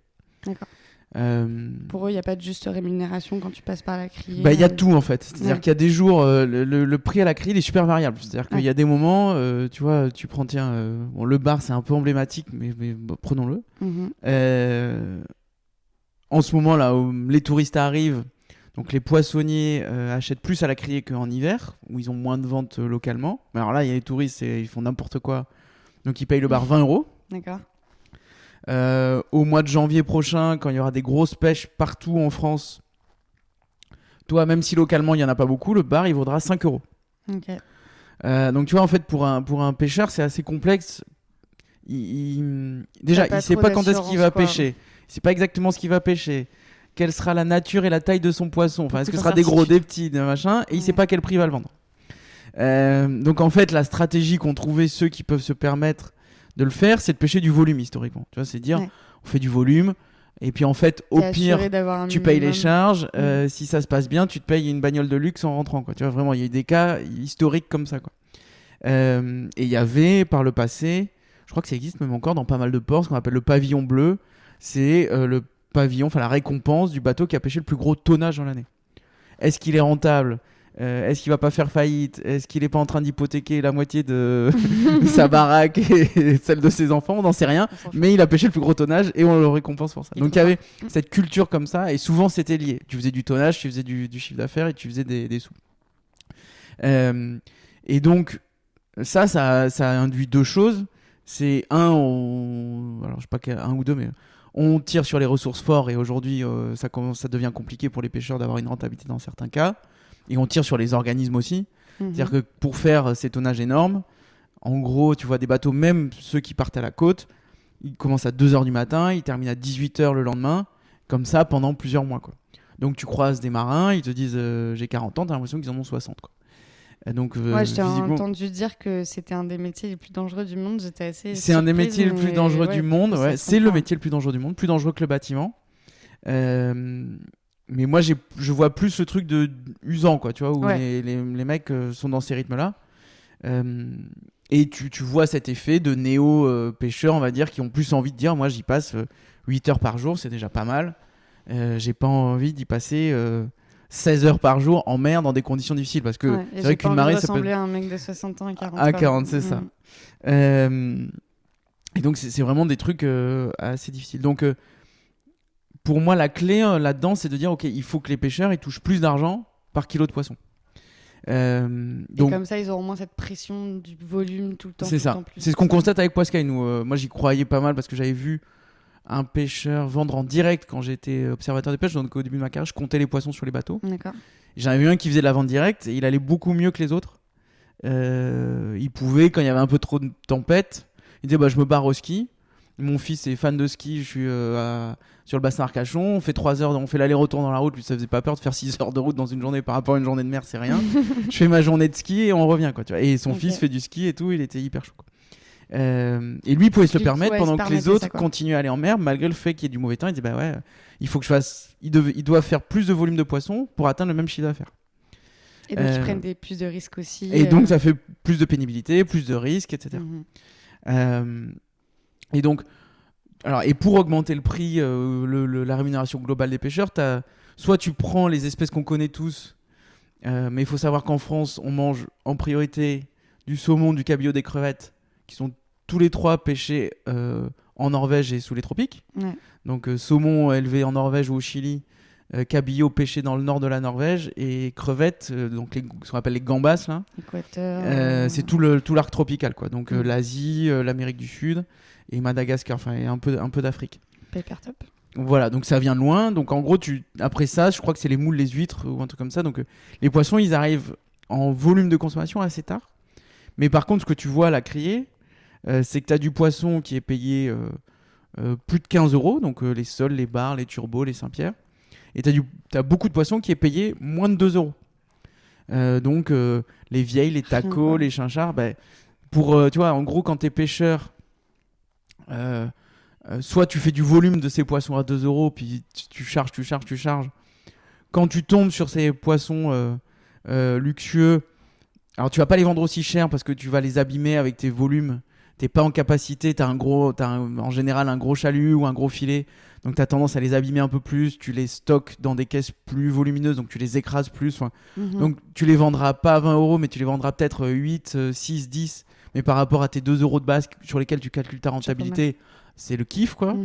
D'accord. Euh, Pour eux, il n'y a pas de juste rémunération quand tu passes par la criée. Il y a tout en fait. C'est-à-dire Ouais. qu'il y a des jours, le prix à la criée il est super variable. C'est-à-dire qu'il Ouais. y a des moments, tu vois, tu prends, bon, le bar c'est un peu emblématique, mais bon, prenons-le. Mhm. En ce moment là, où les touristes arrivent, donc les poissonniers achètent plus à la criée qu'en hiver, où ils ont moins de ventes localement. Mais alors là, il y a les touristes, ils font n'importe quoi. Donc ils payent le bar 20 euros. D'accord. Au mois de janvier prochain, quand il y aura des grosses pêches partout en France, toi, même si localement il n'y en a pas beaucoup, le bar il vaudra 5 euros. Ok. Donc tu vois, en fait, pour un pêcheur, c'est assez complexe. Déjà, T'as pas il sait trop pas quand est-ce qu'il va d'assurance, quoi. pêcher. Il sait pas exactement ce qu'il va pêcher. Quelle sera la nature et la taille de son poisson. Enfin, est-ce que ce Beaucoup sera des gros, des d'incertitudes. petits, des machins. Et il sait Ouais. pas quel prix il va le vendre. Donc en fait, la stratégie qu'ont trouvé ceux qui peuvent se permettre de le faire, c'est de pêcher du volume historiquement. Tu vois, c'est dire, Ouais. on fait du volume. Et puis en fait, au T'es pire, assuré d'avoir un tu payes les minimum. charges. Si ça se passe bien, tu te payes une bagnole de luxe en rentrant, quoi. Tu vois, vraiment, il y a eu des cas historiques comme ça, quoi. Et il y avait par le passé, je crois que ça existe même encore dans pas mal de ports, ce qu'on appelle le pavillon bleu. C'est le pavillon, enfin la récompense du bateau qui a pêché le plus gros tonnage dans l'année. Est-ce qu'il est rentable ? Est-ce qu'il va pas faire faillite ? Est-ce qu'il est pas en train d'hypothéquer la moitié de sa baraque et celle de ses enfants ? On n'en sait rien, mais il a pêché le plus gros tonnage et on le récompense pour ça. Donc il y avait cette culture comme ça et souvent c'était lié. Tu faisais du tonnage, tu faisais du chiffre d'affaires et tu faisais des sous. Et donc ça a induit deux choses. C'est alors je sais pas un ou deux, mais on tire sur les ressources fortes et aujourd'hui ça devient compliqué pour les pêcheurs d'avoir une rentabilité dans certains cas. Et on tire sur les organismes aussi. C'est-à-dire que pour faire ces tonnages énormes, en gros, tu vois des bateaux, même ceux qui partent à la côte, ils commencent à 2h du matin, ils terminent à 18h le lendemain, comme ça pendant plusieurs mois, quoi. Donc tu croises des marins, ils te disent j'ai 40 ans, t'as l'impression qu'ils en ont 60, quoi. Et donc, je t'ai entendu dire que c'était un des métiers les plus dangereux du monde. J'étais assez C'est un des métiers les plus dangereux du monde. Ouais. C'est le métier le plus dangereux du monde, plus dangereux que le bâtiment. Mais moi, je vois plus ce truc de usant, quoi, tu vois, où les mecs sont dans ces rythmes-là. Et tu vois cet effet de néo-pêcheurs, on va dire, qui ont plus envie de dire, moi, j'y passe 8 heures par jour, c'est déjà pas mal. J'ai pas envie d'y passer 16 heures par jour en mer dans des conditions difficiles. Parce que c'est vrai qu'une marée, ça peut... ressembler à un mec de 60 ans à 40. À 40, c'est ça. Et donc, c'est vraiment des trucs assez difficiles. Donc... pour moi, la clé là-dedans, c'est de dire, ok, il faut que les pêcheurs ils touchent plus d'argent par kilo de poisson. Donc, et comme ça, ils auront moins cette pression du volume tout le temps. C'est ça. C'est ce qu'on constate avec Poiscaille. Moi, j'y croyais pas mal parce que j'avais vu un pêcheur vendre en direct quand j'étais observateur des pêches. Donc, au début de ma carrière, je comptais les poissons sur les bateaux. D'accord. J'en avais vu un qui faisait de la vente directe et il allait beaucoup mieux que les autres. Il pouvait, quand il y avait un peu trop de tempête, il disait, je me barre au ski. Mon fils est fan de ski, je suis sur le bassin Arcachon, on fait 3 heures, on fait l'aller-retour dans la route, puis ça faisait pas peur de faire 6 heures de route dans une journée par rapport à une journée de mer, c'est rien. Je fais ma journée de ski et on revient, quoi, tu vois. Et son fils fait du ski et tout, il était hyper chaud, quoi. Et lui il pouvait se le permettre pendant que les autres continuaient à aller en mer, malgré le fait qu'il y ait du mauvais temps. Il dit il faut que je fasse, il doit faire plus de volume de poissons pour atteindre le même chiffre d'affaires. Et donc ils prennent plus de risques aussi. Et donc ça fait plus de pénibilité, plus de risques, etc. Et donc, et pour augmenter le prix, la rémunération globale des pêcheurs, soit tu prends les espèces qu'on connaît tous, mais il faut savoir qu'en France, on mange en priorité du saumon, du cabillaud, des crevettes, qui sont tous les trois pêchés en Norvège et sous les tropiques. Ouais. Donc saumon élevé en Norvège ou au Chili, cabillaud pêché dans le nord de la Norvège, et crevettes, donc ce qu'on appelle les gambas, là. C'est tout l'arc tropical, quoi. Donc l'Asie, l'Amérique du Sud et Madagascar, enfin et un peu d'Afrique. Paper top. Voilà, donc ça vient de loin. Donc en gros, après ça, je crois que c'est les moules, les huîtres ou un truc comme ça. Donc les poissons, ils arrivent en volume de consommation assez tard. Mais par contre, ce que tu vois à la criée, c'est que tu as du poisson qui est payé plus de 15 €, donc les sols, les bars, les turbos, les Saint-Pierre. Et tu as beaucoup de poissons qui est payé moins de 2 €. Donc les vieilles, les tacos, les chinchards, tu vois, en gros, quand tu es pêcheur, soit tu fais du volume de ces poissons à 2 €, puis tu charges. Quand tu tombes sur ces poissons luxueux, alors tu vas pas les vendre aussi cher parce que tu vas les abîmer avec tes volumes. T'es pas en capacité, t'as en général un gros chalut ou un gros filet, donc t'as tendance à les abîmer un peu plus, tu les stockes dans des caisses plus volumineuses, donc tu les écrases plus. Donc tu les vendras pas à 20 €, mais tu les vendras peut-être 8, 6, 10, mais par rapport à tes 2 € de base sur lesquels tu calcules ta rentabilité, c'est le kiff, quoi.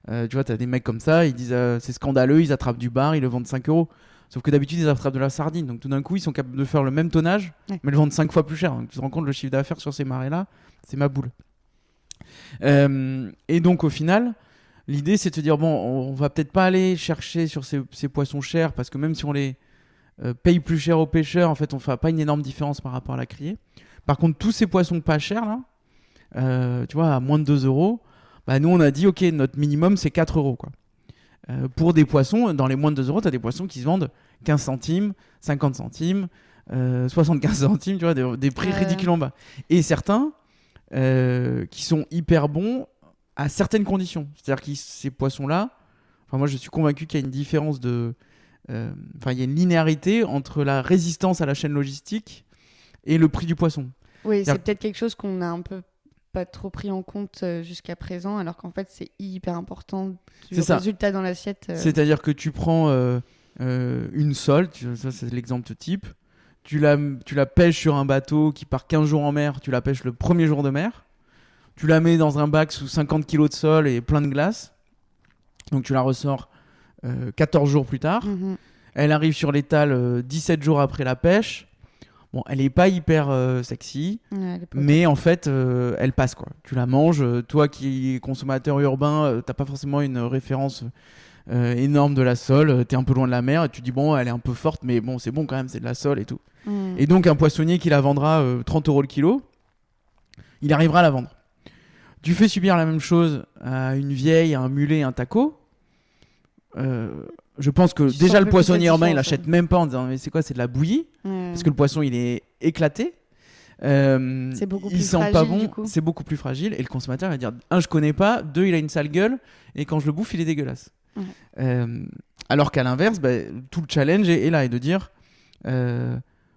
Tu vois, t'as des mecs comme ça, ils disent c'est scandaleux, ils attrapent du bar, ils le vendent 5 €. Sauf que d'habitude, ils attrapent de la sardine. Donc tout d'un coup, ils sont capables de faire le même tonnage, mais le vendre 5 fois plus cher. Donc tu te rends compte, le chiffre d'affaires sur ces marées-là, c'est ma boule. Et donc au final, l'idée, c'est de te dire, on va peut-être pas aller chercher sur ces poissons chers, parce que même si on les paye plus cher aux pêcheurs, en fait, on ne fait pas une énorme différence par rapport à la criée. Par contre, tous ces poissons pas chers, là, tu vois, à moins de 2 €, nous, on a dit, OK, notre minimum, c'est 4 €, quoi. Pour des poissons, dans les moins de 2 €, tu as des poissons qui se vendent 15 centimes, 50 centimes, 75 centimes, tu vois, des prix ridicules en bas. Et certains qui sont hyper bons à certaines conditions. C'est-à-dire que ces poissons-là, moi je suis convaincu qu'il y a une différence il y a une linéarité entre la résistance à la chaîne logistique et le prix du poisson. Oui, c'est C'est-à-dire- peut-être quelque chose qu'on a un peu pas trop pris en compte jusqu'à présent, alors qu'en fait, c'est hyper important du C'est ça. résultat dans l'assiette. C'est-à-dire que tu prends une sole, ça c'est l'exemple type, tu la pêches sur un bateau qui part 15 jours en mer, tu la pêches le premier jour de mer, tu la mets dans un bac sous 50 kg de sole et plein de glace, donc tu la ressors 14 jours plus tard, Mhm. elle arrive sur l'étal 17 jours après la pêche. Bon, elle est pas hyper sexy, Ouais, les potes. mais en fait, elle passe quoi. Tu la manges. Toi qui es consommateur urbain, t'as pas forcément une référence énorme de la sole. T'es un peu loin de la mer et tu dis bon, elle est un peu forte, mais bon, c'est bon quand même, c'est de la sole et tout. Mhm. Et donc un poissonnier qui la vendra 30 € le kilo, il arrivera à la vendre. Tu fais subir la même chose à une vieille, à un mulet, un taco. Je pense que Tu sens déjà un le peu plus poissonnier la urbain, il différence, achète même pas en disant mais c'est quoi, c'est de la bouillie, Ouais. parce que le poisson il est éclaté. C'est beaucoup il plus sent pas fragile, bon, du coup. c'est beaucoup plus fragile et le consommateur va dire un, je connais pas, deux, il a une sale gueule et quand je le bouffe il est dégueulasse. Ouais. Alors qu'à l'inverse, tout le challenge est là, et de dire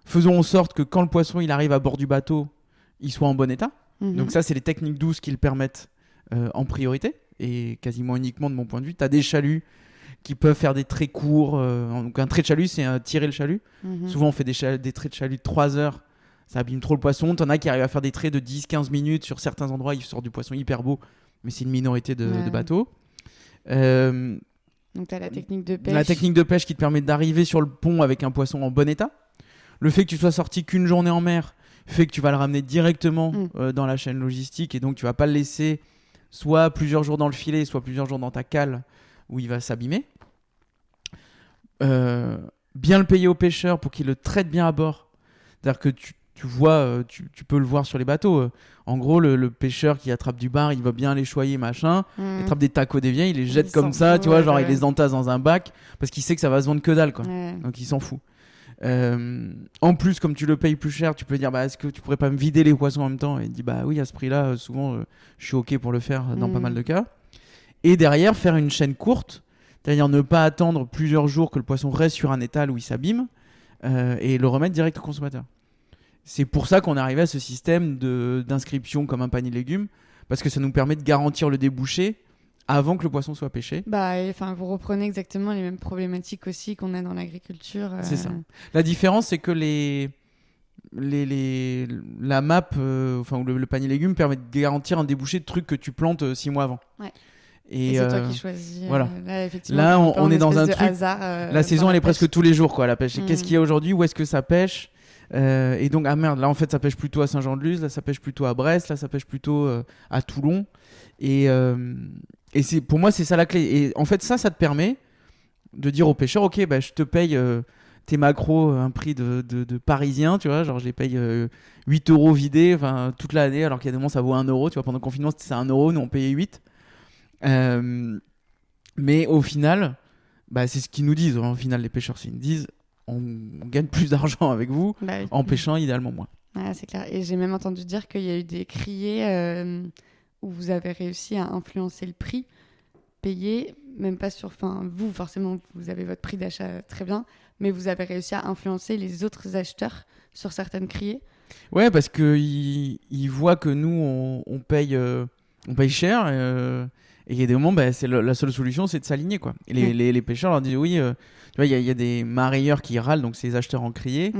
faisons en sorte que quand le poisson il arrive à bord du bateau, il soit en bon état. Mhm. Donc ça c'est les techniques douces qui le permettent en priorité et quasiment uniquement de mon point de vue. Tu as des chaluts qui peuvent faire des traits courts, donc un trait de chalut c'est tirer le chalut. Mhm. Souvent on fait des traits de chalut de 3 heures, ça abîme trop le poisson. T'en as qui arrivent à faire des traits de 10-15 minutes sur certains endroits, ils sortent du poisson hyper beau, mais c'est une minorité de Ouais. bateaux. Donc, tu as la technique de pêche. La technique de pêche qui te permet d'arriver sur le pont avec un poisson en bon état. Le fait que tu sois sorti qu'une journée en mer fait que tu vas le ramener directement dans la chaîne logistique et donc tu vas pas le laisser soit plusieurs jours dans le filet, soit plusieurs jours dans ta cale où il va s'abîmer. Bien le payer au pêcheur pour qu'il le traite bien à bord. C'est-à-dire que tu vois, tu peux le voir sur les bateaux. En gros, le pêcheur qui attrape du bar, il va bien les choyer, machin. Mhm. Il attrape des tacos des vieilles, il les jette Il comme s'en ça, fout, tu vois, ouais, genre ouais. il les entasse dans un bac parce qu'il sait que ça va se vendre que dalle, quoi. Ouais. Donc il s'en fout. En plus, comme tu le payes plus cher, tu peux dire est-ce que tu pourrais pas me vider les poissons en même temps? Et il dit bah oui, à ce prix-là, souvent je suis ok pour le faire dans pas mal de cas. Et derrière, faire une chaîne courte, c'est-à-dire ne pas attendre plusieurs jours que le poisson reste sur un étal où il s'abîme et le remettre direct au consommateur. C'est pour ça qu'on est arrivé à ce système d'inscription comme un panier de légumes, parce que ça nous permet de garantir le débouché avant que le poisson soit pêché. Enfin, vous reprenez exactement les mêmes problématiques aussi qu'on a dans l'agriculture. C'est ça. La différence, c'est que la map, ou le panier légumes permet de garantir un débouché de trucs que tu plantes 6 mois avant. Ouais. Et c'est toi qui choisis. voilà. Là, effectivement, Là, t'es on est dans un espèce de truc. hasard, La saison, dans elle la est presque pêche. tous les jours, quoi, la pêche. Et Mm. qu'est-ce qu'il y a aujourd'hui? Où est-ce que ça pêche? Et donc, ah merde, là, en fait, ça pêche plutôt à Saint-Jean-de-Luz, là, ça pêche plutôt à Brest, là, ça pêche plutôt à Toulon. Et pour moi, c'est ça la clé. Et en fait, ça te permet de dire au pêcheur, ok, je te paye tes macros un prix de parisien, tu vois, genre je les paye 8 € vidés toute l'année, alors qu'il y a des moments ça vaut 1 €, tu vois, pendant le confinement c'était 1 €, nous on payait 8. Mais au final, c'est ce qu'ils nous disent, au final les pêcheurs, ils nous disent, on gagne plus d'argent avec vous Bah oui. en pêchant idéalement moins. Ouais, c'est clair. Et j'ai même entendu dire qu'il y a eu des criers où vous avez réussi à influencer le prix payé, même pas sur... Enfin, vous, forcément, vous avez votre prix d'achat très bien, mais vous avez réussi à influencer les autres acheteurs sur certaines criées. Ouais, parce qu'ils voient que nous, on paye cher. Et il y a des moments, la seule solution, c'est de s'aligner, quoi. Et les pêcheurs leur disent, oui, tu vois, il y a des marailleurs qui râlent, donc ces acheteurs en criée,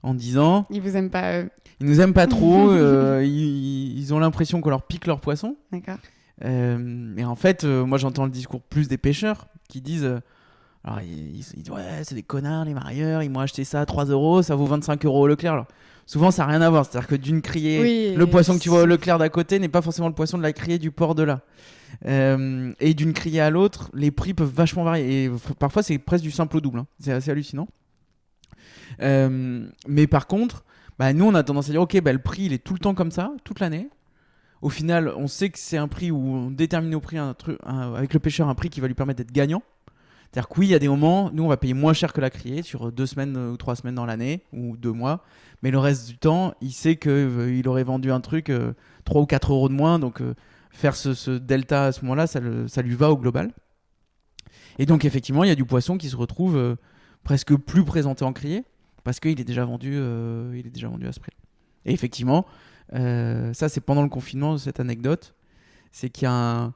en disant... Ils vous aiment pas, Ils nous aiment pas trop, ils ont l'impression qu'on leur pique leurs poissons. D'accord. Et en fait, moi, j'entends le discours plus des pêcheurs qui disent... alors, ils disent, ouais, c'est des connards, les marailleurs, ils m'ont acheté ça à 3 €, ça vaut 25 € au Leclerc. Alors, souvent, ça n'a rien à voir. C'est-à-dire que d'une criée, le poisson que tu vois au Leclerc d'à côté n'est pas forcément le poisson de la criée du port de là. Et d'une criée à l'autre, les prix peuvent vachement varier. Et parfois, c'est presque du simple au double. Hein. C'est assez hallucinant. Mais par contre, nous, on a tendance à dire, ok, le prix, il est tout le temps comme ça, toute l'année. Au final, on sait que c'est un prix où on détermine au prix avec le pêcheur un prix qui va lui permettre d'être gagnant. C'est-à-dire que oui, il y a des moments, nous on va payer moins cher que la criée sur 2 semaines ou 3 semaines dans l'année, ou 2 mois, mais le reste du temps, il sait qu'il aurait vendu un truc 3 ou 4 € de moins, donc faire ce delta à ce moment-là, ça lui va au global. Et donc effectivement, il y a du poisson qui se retrouve presque plus présenté en criée, parce qu'il est déjà vendu à ce prix. Et effectivement, ça c'est pendant le confinement, cette anecdote, c'est qu'il y a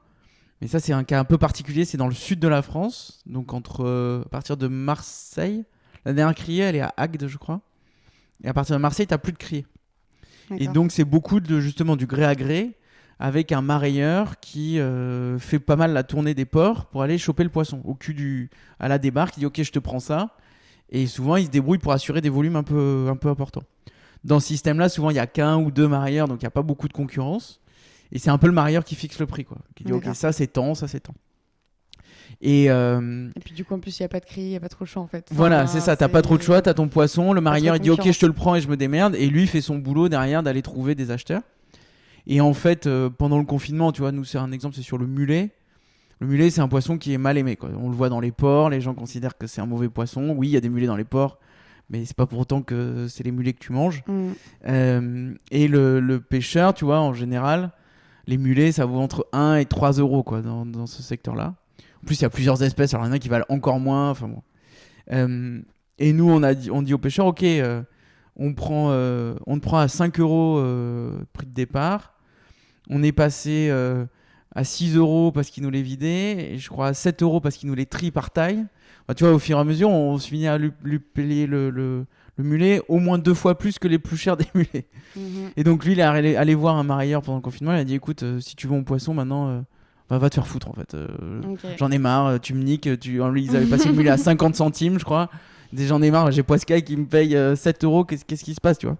mais ça c'est un cas un peu particulier, c'est dans le sud de la France, donc à partir de Marseille. La dernière criée, elle est à Agde, je crois. Et à partir de Marseille, t'as plus de criée. Et donc c'est beaucoup justement du gré à gré, avec un marailleur qui fait pas mal la tournée des ports pour aller choper le poisson à la débarque. Il dit ok, je te prends ça. Et souvent, il se débrouille pour assurer des volumes un peu importants. Dans ce système-là, souvent, il n'y a qu'un ou deux marailleurs, donc il n'y a pas beaucoup de concurrence. Et c'est un peu le marailleur qui fixe le prix, quoi. Qui dit ok, ça c'est tant, ça c'est tant. Et puis du coup, en plus, il n'y a pas de cri, il n'y a pas trop le choix en fait. Voilà, c'est ça, t'as pas trop de choix, t'as ton poisson, le marailleur il dit ok, je te le prends et je me démerde. Et lui, il fait son boulot derrière d'aller trouver des acheteurs. Et en fait, pendant le confinement, tu vois, nous, c'est un exemple, c'est sur le mulet. Le mulet, c'est un poisson qui est mal aimé, quoi. On le voit dans les ports, les gens considèrent que c'est un mauvais poisson. Oui, il y a des mulets dans les ports, mais c'est pas pour autant que c'est les mulets que tu manges. Et le pêcheur, tu vois, en général, les mulets, ça vaut entre 1 et 3 euros, quoi, dans ce secteur-là. En plus, il y a plusieurs espèces, alors il y en a qui valent encore moins. Enfin bon. Et nous, on dit aux pêcheurs, ok, on te prend à 5 euros prix de départ. On est passé à 6 euros parce qu'ils nous les vidaient, et je crois à 7 euros parce qu'ils nous les trient par taille. Enfin, tu vois, au fur et à mesure, on se finit à lui payer le mulet au moins 2 fois plus que les plus chers des mulets. Et donc lui, il est allé voir un marailleur pendant le confinement, il a dit écoute, si tu veux mon poisson maintenant, va te faire foutre en fait. J'en ai marre, tu me niques. Lui, ils avaient passé le mulet à 50 centimes, je crois. J'en ai marre, j'ai Poiscaille qui me paye 7 euros, qu'est-ce qui se passe, tu vois.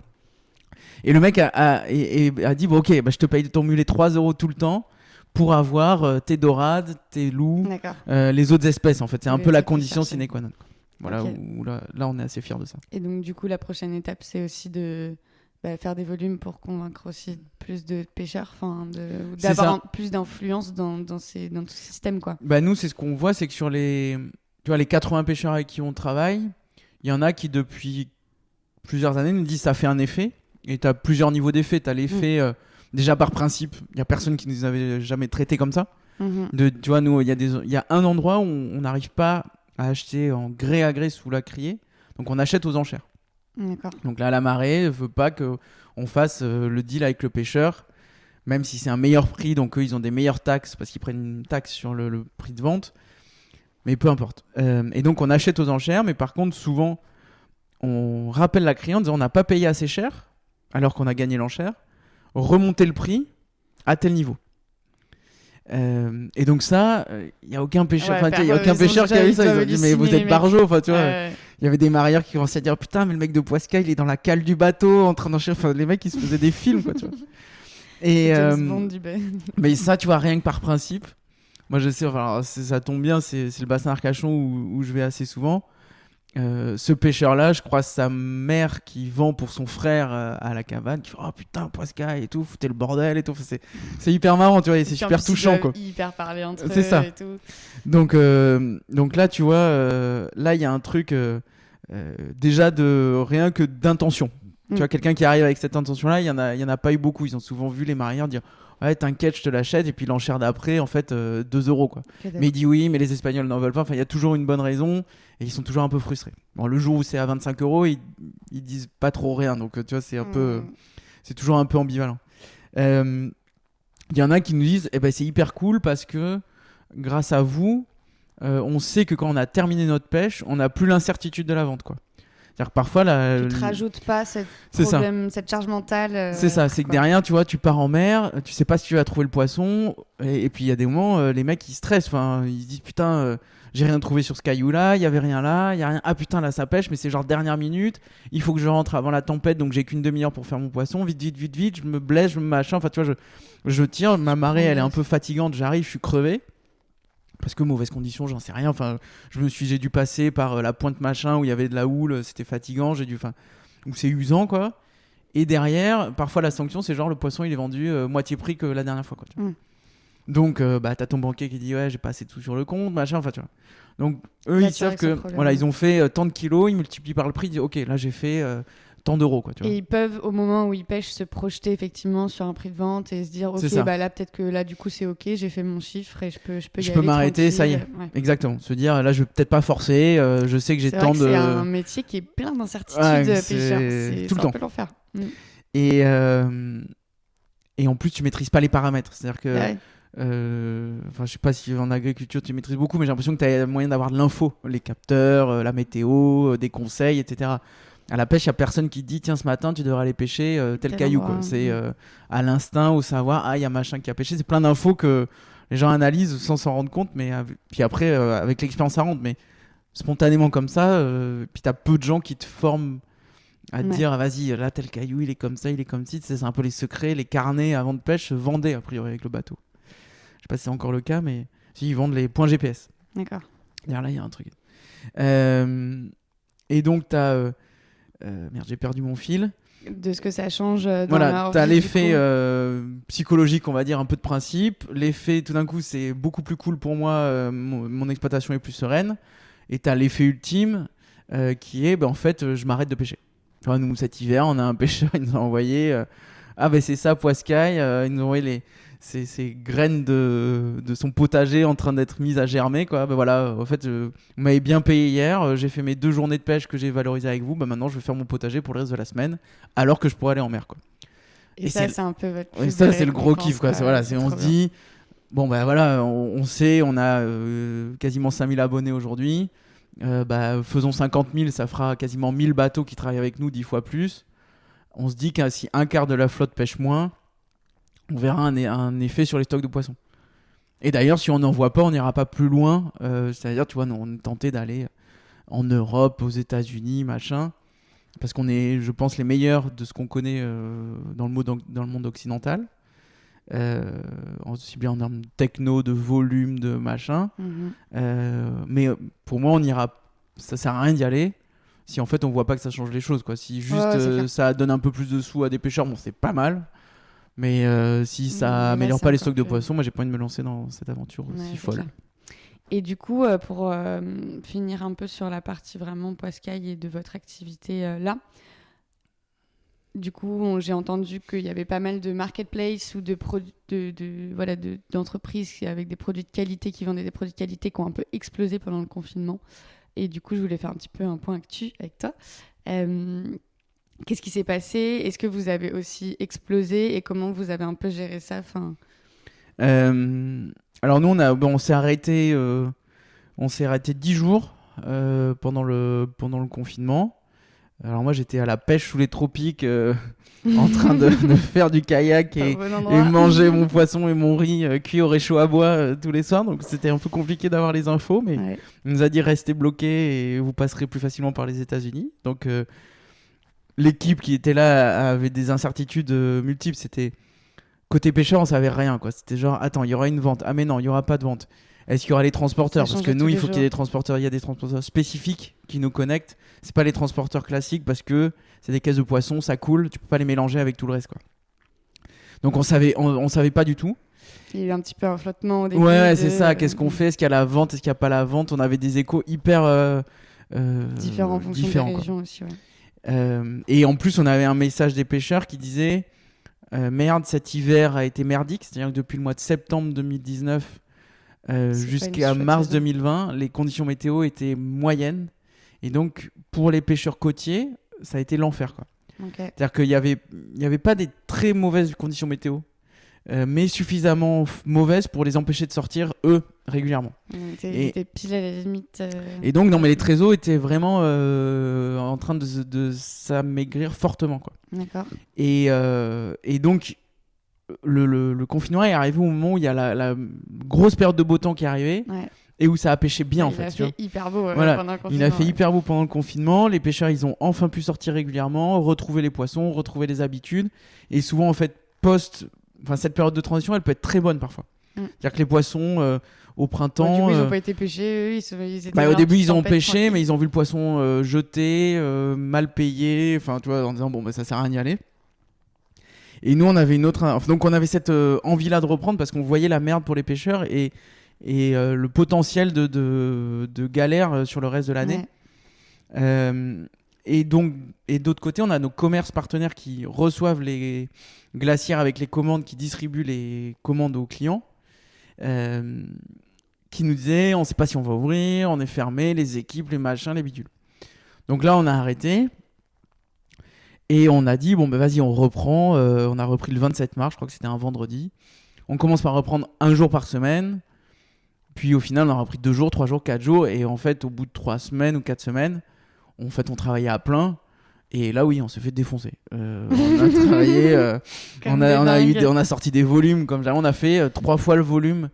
Et le mec a dit bon, ok, je te paye ton mulet 3 euros tout le temps pour avoir tes dorades, tes loups, les autres espèces en fait. C'est un peu la condition sine qua non, quoi. Voilà, où là on est assez fiers de ça. Et donc du coup la prochaine étape c'est aussi de faire des volumes pour convaincre aussi plus de pêcheurs, d'avoir plus d'influence dans tout ce système, quoi. Nous c'est ce qu'on voit, c'est que sur les 80 pêcheurs avec qui on travaille, il y en a qui depuis plusieurs années nous disent ça fait un effet. Et tu as plusieurs niveaux d'effet. Tu as l'effet, déjà par principe, il n'y a personne qui nous avait jamais traité comme ça. Tu vois, nous, il y a un endroit où on n'arrive pas à acheter en gré à gré sous la criée. Donc on achète aux enchères. D'accord. Donc là, la marée ne veut pas qu'on fasse le deal avec le pêcheur, même si c'est un meilleur prix. Donc eux, ils ont des meilleures taxes parce qu'ils prennent une taxe sur le prix de vente. Mais peu importe. Et donc on achète aux enchères, mais par contre, souvent, on rappelle la criée en disant on n'a pas payé assez cher, alors qu'on a gagné l'enchère, remonter le prix à tel niveau. Et donc ça, il n'y a aucun pêcheur, qui a vu ça. Ils ont dit mais vous êtes barjots, tu vois. Il y avait des marailleurs qui commençaient à dire putain mais le mec de Poiscaille il est dans la cale du bateau en train d'enchaîner. Enfin les mecs ils se faisaient des films, quoi, tu vois. Et mais ça, tu vois, rien que par principe, moi je sais, ça tombe bien, c'est le bassin Arcachon où je vais assez souvent. Ce pêcheur-là, je crois sa mère qui vend pour son frère à la cabane, qui fait oh putain Poiscaille et tout, foutez le bordel et tout. C'est hyper marrant, tu vois, et c'est super touchant, quoi. Hyper parler entre c'est eux ça. Et tout. Donc là, tu vois, là il y a un truc déjà de rien que d'intention. Tu vois, quelqu'un qui arrive avec cette intention-là, il y en a pas eu beaucoup. Ils ont souvent vu les marailleurs dire ouais, t'inquiète, je te l'achète, et puis l'enchère d'après, en fait, 2 euros, quoi. Mais il dit oui, mais les Espagnols n'en veulent pas. Enfin, il y a toujours une bonne raison, et ils sont toujours un peu frustrés. Bon, le jour où c'est à 25 euros, ils disent pas trop rien, donc tu vois, c'est un peu, c'est toujours un peu ambivalent. Il y en a qui nous disent, c'est hyper cool parce que grâce à vous, on sait que quand on a terminé notre pêche, on n'a plus l'incertitude de la vente, quoi. C'est-à-dire que parfois tu te rajoutes pas cette charge mentale. C'est ça, c'est que derrière, tu vois, tu pars en mer, tu sais pas si tu vas trouver le poisson, et puis il y a des moments, les mecs ils stressent, enfin ils se disent putain, j'ai rien trouvé sur ce caillou-là, il y avait rien là, il y a rien. Ah putain, là ça pêche, mais c'est genre dernière minute, il faut que je rentre avant la tempête, donc j'ai qu'une demi-heure pour faire mon poisson, vite, je me blesse, je me machin, enfin tu vois, je tire, ma marée elle est un peu fatigante, j'arrive, je suis crevé. Parce que mauvaise condition, j'en sais rien. Enfin, j'ai dû passer par la pointe machin où il y avait de la houle, c'était fatigant, où c'est usant, quoi. Et derrière, parfois la sanction, c'est genre le poisson il est vendu moitié prix que la dernière fois, quoi. Donc, t'as ton banquier qui dit ouais, j'ai pas assez de sous sur le compte, machin, enfin tu vois. Donc eux, ils savent que voilà, ils ont fait tant de kilos, ils multiplient par le prix, ils disent ok, là j'ai fait tant d'euros, quoi, tu vois. Et ils peuvent, au moment où ils pêchent, se projeter effectivement sur un prix de vente et se dire ok, là peut-être que là du coup c'est ok, j'ai fait mon chiffre et je peux m'arrêter, ça y est. Ouais. Exactement. Se dire là je vais peut-être pas forcer, je sais que j'ai tant de. C'est un métier qui est plein d'incertitudes, pêcheur. C'est tout le temps. Un peu l'enfer. Et en plus, tu maîtrises pas les paramètres. C'est-à-dire que, Ouais. je sais pas si en agriculture tu maîtrises beaucoup, mais j'ai l'impression que tu as moyen d'avoir de l'info, les capteurs, la météo, des conseils, etc. À la pêche, il y a personne qui te dit tiens, ce matin tu devrais aller pêcher tel Tel caillou. endroit, Quoi. C'est à l'instinct, au savoir, il y a machin qui a pêché. C'est plein d'infos que les gens analysent sans s'en rendre compte, mais puis après, avec l'expérience, ça rentre. Mais spontanément comme ça, puis tu as peu de gens qui te forment à te Ouais. dire vas-y, là tel caillou il est comme ça, il est comme ci. C'est un peu les secrets, les carnets avant de pêche se vendaient a priori avec le bateau. Je sais pas si c'est encore le cas, mais si, ils vendent les points GPS. D'accord. D'ailleurs là il y a un truc. Et donc t'as merde, j'ai perdu mon fil. De ce que ça change dans Voilà, leur t'as vie, du l'effet coup. psychologique, on va dire, un peu de principe. L'effet, tout d'un coup, c'est beaucoup plus cool pour moi, mon exploitation est plus sereine. Et t'as l'effet ultime qui est, en fait, je m'arrête de pêcher. Enfin, nous, cet hiver, on a un pêcheur, il nous a envoyé c'est ça, poiscaille. Il nous a envoyé ces graines de son potager en train d'être mises à germer, quoi. Voilà, en fait, vous m'avez bien payé hier, j'ai fait mes 2 journées de pêche que j'ai valorisées avec vous. Maintenant, je vais faire mon potager pour le reste de la semaine, alors que je pourrais aller en mer, quoi. Et ça, c'est un peu votre Et plus ça, de c'est le gros récompense, kiff, quoi. quoi. On C'est se trop bien. dit, on sait, on a quasiment 5000 abonnés aujourd'hui. Faisons 50 000, ça fera quasiment 1000 bateaux qui travaillent avec nous, 10 fois plus. On se dit que si un quart de la flotte pêche moins, on verra un effet sur les stocks de poissons. Et d'ailleurs, si on n'en voit pas, on n'ira pas plus loin. C'est-à-dire, tu vois, nous, on est tenté d'aller en Europe, aux États-Unis, machin. Parce qu'on est, je pense, les meilleurs de ce qu'on connaît dans le monde occidental. Aussi bien en termes de techno, de volume, de machin. Mais pour moi, ça sert à rien d'y aller si en fait on voit pas que ça change les choses, quoi. Si juste c'est clair. ça donne un peu plus de sous à des pêcheurs, c'est pas mal. Mais si ça Là, améliore c'est pas les encore stocks de plus- poissons, moi j'ai pas envie de me lancer dans cette aventure Ouais, aussi c'est folle. clair. Et du coup, pour finir un peu sur la partie vraiment poiscaille et de votre activité là, du coup, j'ai entendu qu'il y avait pas mal de marketplace ou d'entreprises avec des produits de qualité qui vendaient des produits de qualité qui ont un peu explosé pendant le confinement. Et du coup, je voulais faire un petit peu un point actu avec toi. Qu'est-ce qui s'est passé ? Est-ce que vous avez aussi explosé et comment vous avez un peu géré ça ? Alors nous, on s'est arrêté 10 jours pendant le confinement. Alors moi, j'étais à la pêche sous les tropiques en train de faire du kayak et manger mon poisson et mon riz cuit au réchaud à bois tous les soirs. Donc c'était un peu compliqué d'avoir les infos, mais Ouais. il nous a dit restez bloqués et vous passerez plus facilement par les États-Unis. Donc l'équipe qui était là avait des incertitudes multiples. C'était côté pêcheur, on savait rien, quoi. C'était genre attends, il y aura une vente. Ah mais non, il y aura pas de vente. Est-ce qu'il y aura les transporteurs ? Ça Parce change que nous, tous il les faut qu'il y ait jours. des transporteurs. Il y a des transporteurs spécifiques qui nous connectent. C'est pas les transporteurs classiques parce que c'est des caisses de poissons, ça coule. Tu peux pas les mélanger avec tout le reste, quoi. Donc on savait pas du tout. Il y a eu un petit peu un flottement au début. Ouais, c'est ça. Qu'est-ce qu'on fait ? Est-ce qu'il y a la vente ? Est-ce qu'il y a pas la vente ? On avait des échos hyper Différents en fonction différents, des quoi. régions aussi. Ouais. Et en plus, on avait un message des pêcheurs qui disait merde, cet hiver a été merdique. C'est-à-dire que depuis le mois de septembre 2019 jusqu'à chouette mars saison. 2020, les conditions météo étaient moyennes. Et donc, pour les pêcheurs côtiers, ça a été l'enfer, quoi. Ok. C'est-à-dire qu'il y avait pas des très mauvaises conditions météo, mais suffisamment mauvaises pour les empêcher de sortir, eux, régulièrement. T'es pile à la limite. Et donc, non, mais les trésors étaient vraiment en train de s'amaigrir fortement, quoi. D'accord. Et donc, le confinement est arrivé au moment où il y a la grosse période de beau temps qui est arrivée Ouais. et où ça a pêché bien, en Il fait. a tu vois. fait hyper beau Voilà. pendant le Il confinement. a fait hyper beau pendant le confinement. Les pêcheurs, ils ont enfin pu sortir régulièrement, retrouver les poissons, retrouver les habitudes. Et souvent, en fait, cette période de transition, elle peut être très bonne parfois. C'est-à-dire que les poissons, au printemps. Du coup, ils n'ont pas été pêchés, eux. Ils étaient Au là, début, petite ils ont tempête, pêché, tranquille. mais ils ont vu le poisson jeté, mal payé, enfin, tu vois, en disant, ça sert à rien d'y aller. Et nous, on avait donc on avait cette envie-là de reprendre parce qu'on voyait la merde pour les pêcheurs et le potentiel de galère sur le reste de l'année. Ouais. Et d'autre côté, on a nos commerces partenaires qui reçoivent les glacières avec les commandes, qui distribuent les commandes aux clients, qui nous disaient on ne sait pas si on va ouvrir, on est fermé, les équipes, les machins, les bidules. Donc là, on a arrêté. Et on a dit, bon, bah, vas-y, on reprend. On a repris le 27 mars, je crois que c'était un vendredi. On commence par reprendre un jour par semaine. Puis au final, on a repris 2 jours, 3 jours, 4 jours. Et en fait, au bout de 3 semaines ou 4 semaines, on travaillait à plein. Et là, oui, on s'est fait défoncer. On a travaillé, on a sorti des volumes comme jamais. On a fait 3 fois le volume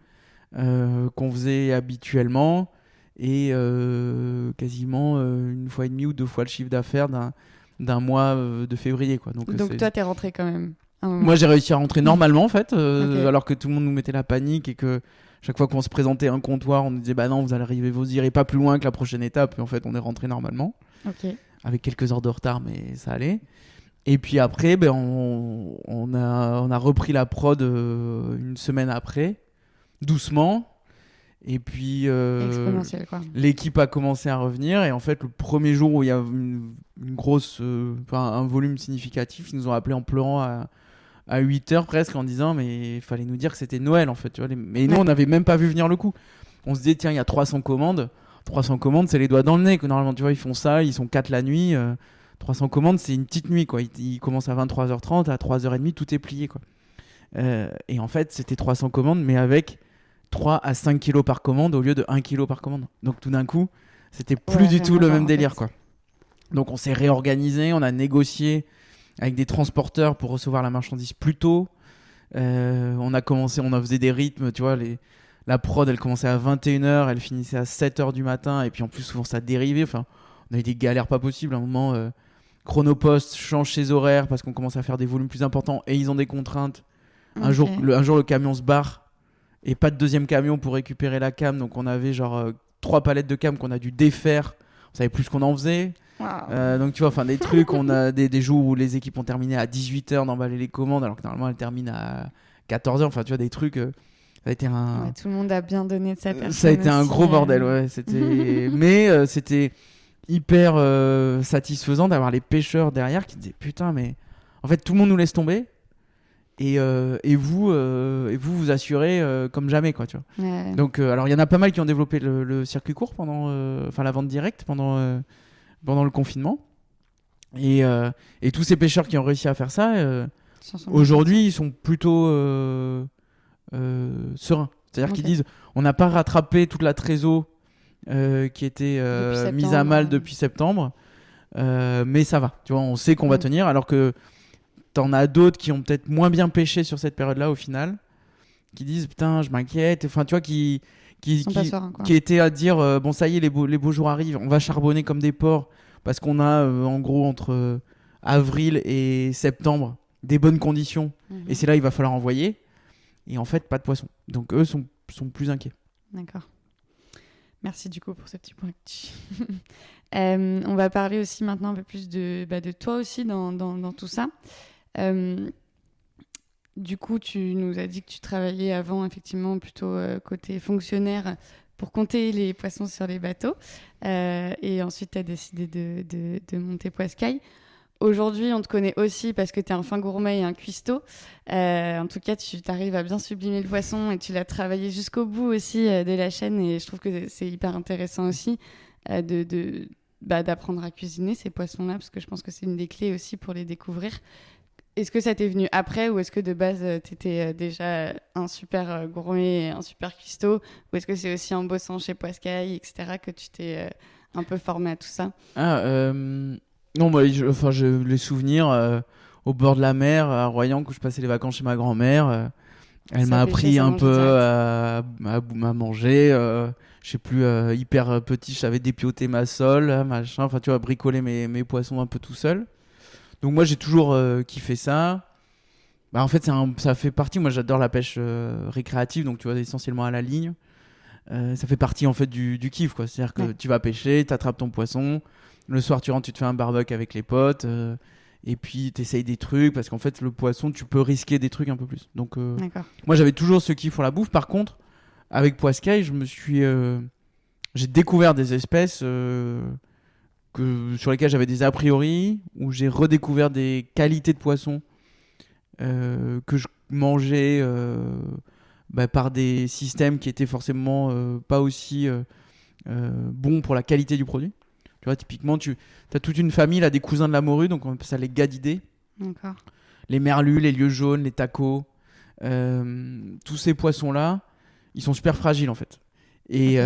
qu'on faisait habituellement et quasiment 1 fois et demie ou 2 fois le chiffre d'affaires d'un mois de février, quoi. Donc toi, t'es rentré quand même. Moi, j'ai réussi à rentrer normalement, en fait, Ok. alors que tout le monde nous mettait la panique et que chaque fois qu'on se présentait un comptoir, on nous disait bah non, vous irez pas plus loin que la prochaine étape. Et en fait, on est rentré normalement. Ok. Avec quelques heures de retard, mais ça allait. Et puis après, on a repris la prod 1 semaine après, doucement. Et puis Exponentiel, quoi. l'équipe a commencé à revenir. Et en fait, le premier jour où il y a une grosse, un volume significatif, ils nous ont appelé en pleurant à 8h presque en disant mais il fallait nous dire que c'était Noël en fait. Tu vois, mais nous, on n'avait même pas vu venir le coup. On se disait tiens, il y a 300 commandes. 300 commandes, c'est les doigts dans le nez. Que normalement, tu vois, ils font ça, ils sont 4 la nuit. 300 commandes, c'est une petite nuit, quoi. Ils commencent à 23h30, à 3h30, tout est plié, quoi. Et en fait, c'était 300 commandes, mais avec 3 à 5 kilos par commande au lieu de 1 kilo par commande. Donc tout d'un coup, c'était plus du tout le même délire, quoi. Donc on s'est réorganisé, on a négocié avec des transporteurs pour recevoir la marchandise plus tôt. On a faisait des rythmes, tu vois, la prod, elle commençait à 21h, elle finissait à 7h du matin, et puis en plus, souvent, ça dérivait. Enfin, on a eu des galères pas possibles. À un moment, Chronopost change ses horaires parce qu'on commence à faire des volumes plus importants et ils ont des contraintes. Un jour, le camion se barre et pas de deuxième camion pour récupérer la cam. Donc, on avait genre 3 palettes de cam qu'on a dû défaire. On savait plus ce qu'on en faisait. Wow. Donc, tu vois, des trucs, on a des jours où les équipes ont terminé à 18h d'emballer les commandes alors que normalement, elles terminent à 14h. Enfin, tu vois, des trucs. Ça a été tout le monde a bien donné de sa personne. Ça a été un gros bordel, ouais. Mais c'était hyper satisfaisant d'avoir les pêcheurs derrière qui disaient putain, mais en fait tout le monde nous laisse tomber et vous assurez comme jamais, quoi, tu vois. Ouais. Donc alors il y en a pas mal qui ont développé le circuit court pendant la vente directe pendant le confinement et tous ces pêcheurs qui ont réussi à faire ça aujourd'hui ils sont plutôt sereins. C'est-à-dire qu'ils disent on n'a pas rattrapé toute la trésor qui était mise à mal depuis septembre, mais ça va. Tu vois, on sait qu'on va tenir, alors que t'en as d'autres qui ont peut-être moins bien pêché sur cette période-là au final, qui disent putain, je m'inquiète. Enfin, tu vois, qui étaient à dire bon, ça y est, les beaux jours arrivent, on va charbonner comme des porcs parce qu'on a en gros entre avril et septembre des bonnes conditions, et c'est là il va falloir envoyer. Et en fait, pas de poisson. Donc eux sont plus inquiets. D'accord. Merci du coup pour ce petit point. On va parler aussi maintenant un peu plus de toi aussi dans tout ça. Du coup, tu nous as dit que tu travaillais avant effectivement plutôt côté fonctionnaire pour compter les poissons sur les bateaux. Et ensuite, tu as décidé de monter Poiscaille. Aujourd'hui, on te connaît aussi parce que tu es un fin gourmet et un cuistot. En tout cas, tu arrives à bien sublimer le poisson et tu l'as travaillé jusqu'au bout aussi de la chaîne. Et je trouve que c'est hyper intéressant aussi d'apprendre à cuisiner ces poissons-là, parce que je pense que c'est une des clés aussi pour les découvrir. Est-ce que ça t'est venu après, ou est-ce que de base, tu étais déjà un super gourmet et un super cuistot, ou est-ce que c'est aussi en bossant chez Poiscaille, etc., que tu t'es un peu formé à tout ça? Non, moi, j'ai les souvenirs au bord de la mer, à Royan, où je passais les vacances chez ma grand-mère. Elle m'a appris un peu à manger. Je sais plus, hyper petit, je savais dépioter ma sole, machin. Enfin, tu vois, bricoler mes poissons un peu tout seul. Donc moi, j'ai toujours kiffé ça. Bah, en fait, ça fait partie. Moi, j'adore la pêche récréative, donc tu vois, essentiellement à la ligne. Ça fait partie en fait du kiff, quoi. C'est-à-dire que tu vas pêcher, t'attrapes ton poisson. Le soir, tu rentres, tu te fais un barbecue avec les potes, et puis tu essayes des trucs, parce qu'en fait, le poisson, tu peux risquer des trucs un peu plus. Donc, moi, j'avais toujours ce kiff pour la bouffe. Par contre, avec Poiscaille, j'ai découvert des espèces sur lesquelles j'avais des a priori, où j'ai redécouvert des qualités de poissons que je mangeais par des systèmes qui étaient forcément pas aussi bons pour la qualité du produit. vois, typiquement, tu as toute une famille, là, des cousins de la morue, donc on appelle ça les gadidés. D'accord. Les merlus, les lieux jaunes, les tacos, tous ces poissons-là, ils sont super fragiles en fait. Et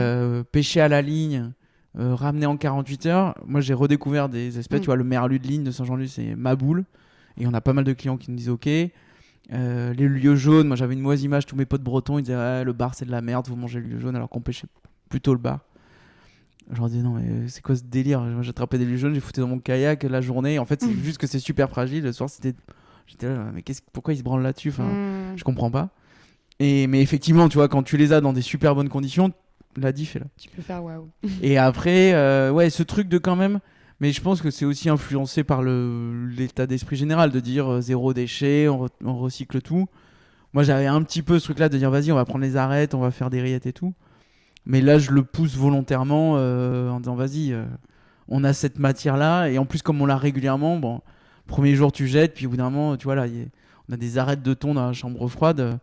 pêcher à la ligne, ramener en 48 heures, moi j'ai redécouvert des espèces, tu vois, le merlu de ligne de Saint-Jean-de-Luz, c'est ma boule. Et on a pas mal de clients qui nous disent ok. Les lieux jaunes, moi j'avais une mauvaise image, tous mes potes bretons ils disaient ah, le bar c'est de la merde, vous mangez le lieu jaune alors qu'on pêchait plutôt le bar. Je leur dis non mais c'est quoi ce délire, moi j'attrapais des lieux jaunes, j'ai foutu dans mon kayak la journée, en fait c'est juste que c'est super fragile, le soir j'étais là mais pourquoi ils se branlent là-dessus, enfin je comprends pas. Mais effectivement tu vois quand tu les as dans des super bonnes conditions, la diff est là. Tu peux faire waouh. Et après ouais ce truc de quand même. Mais je pense que c'est aussi influencé par l'état d'esprit général, de dire zéro déchet, on recycle tout. Moi, j'avais un petit peu ce truc-là de dire vas-y, on va prendre les arêtes, on va faire des rillettes et tout. Mais là, je le pousse volontairement en disant vas-y, on a cette matière-là. Et en plus, comme on l'a régulièrement, bon, premier jour, tu jettes, puis au bout d'un moment, tu vois, là, on a des arêtes de thon dans la chambre froide.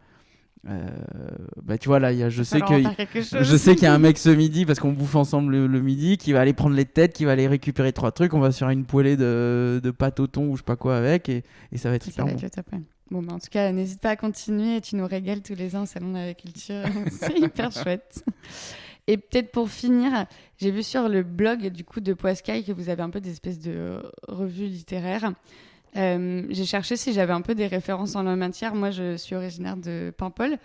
Bah tu vois là je sais qu'il y a un mec ce midi parce qu'on bouffe ensemble le midi qui va aller prendre les têtes, qui va aller récupérer 3 trucs, on va se faire une poêlée de pâte au thon ou je sais pas quoi avec et ça va être hyper bon. Bon bah en tout cas n'hésite pas à continuer, tu nous régales tous les ans au salon de l'agriculture. C'est hyper chouette. Et peut-être pour finir, j'ai vu sur le blog du coup de Poiscaille que vous avez un peu des espèces de revues littéraires. J'ai cherché si j'avais un peu des références en la matière. Moi, je suis originaire de Paimpol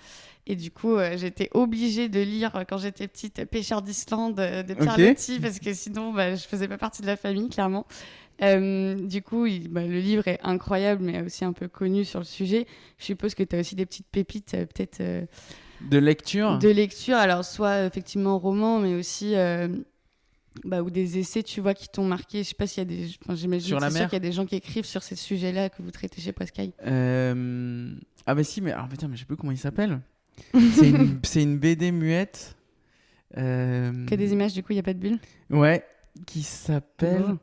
et du coup, j'étais obligée de lire quand j'étais petite Pêcheurs d'Islande de Pierre Loti parce que sinon, je faisais pas partie de la famille, clairement. Du coup, le livre est incroyable, mais aussi un peu connu sur le sujet. Je suppose que tu as aussi des petites pépites, peut-être de lecture. De lecture, alors soit effectivement roman, mais aussi. Ou des essais, tu vois, qui t'ont marqué. Je sais pas s'il y a des... j'imagine sur la c'est mer. sûr qu'il y a des gens qui écrivent sur ces sujets-là que vous traitez chez Poiscaille. Ah bah si, mais putain, mais je sais plus comment il s'appelle. C'est une BD muette. Que des images, du coup, il y a pas de bulle. Ouais, qui s'appelle...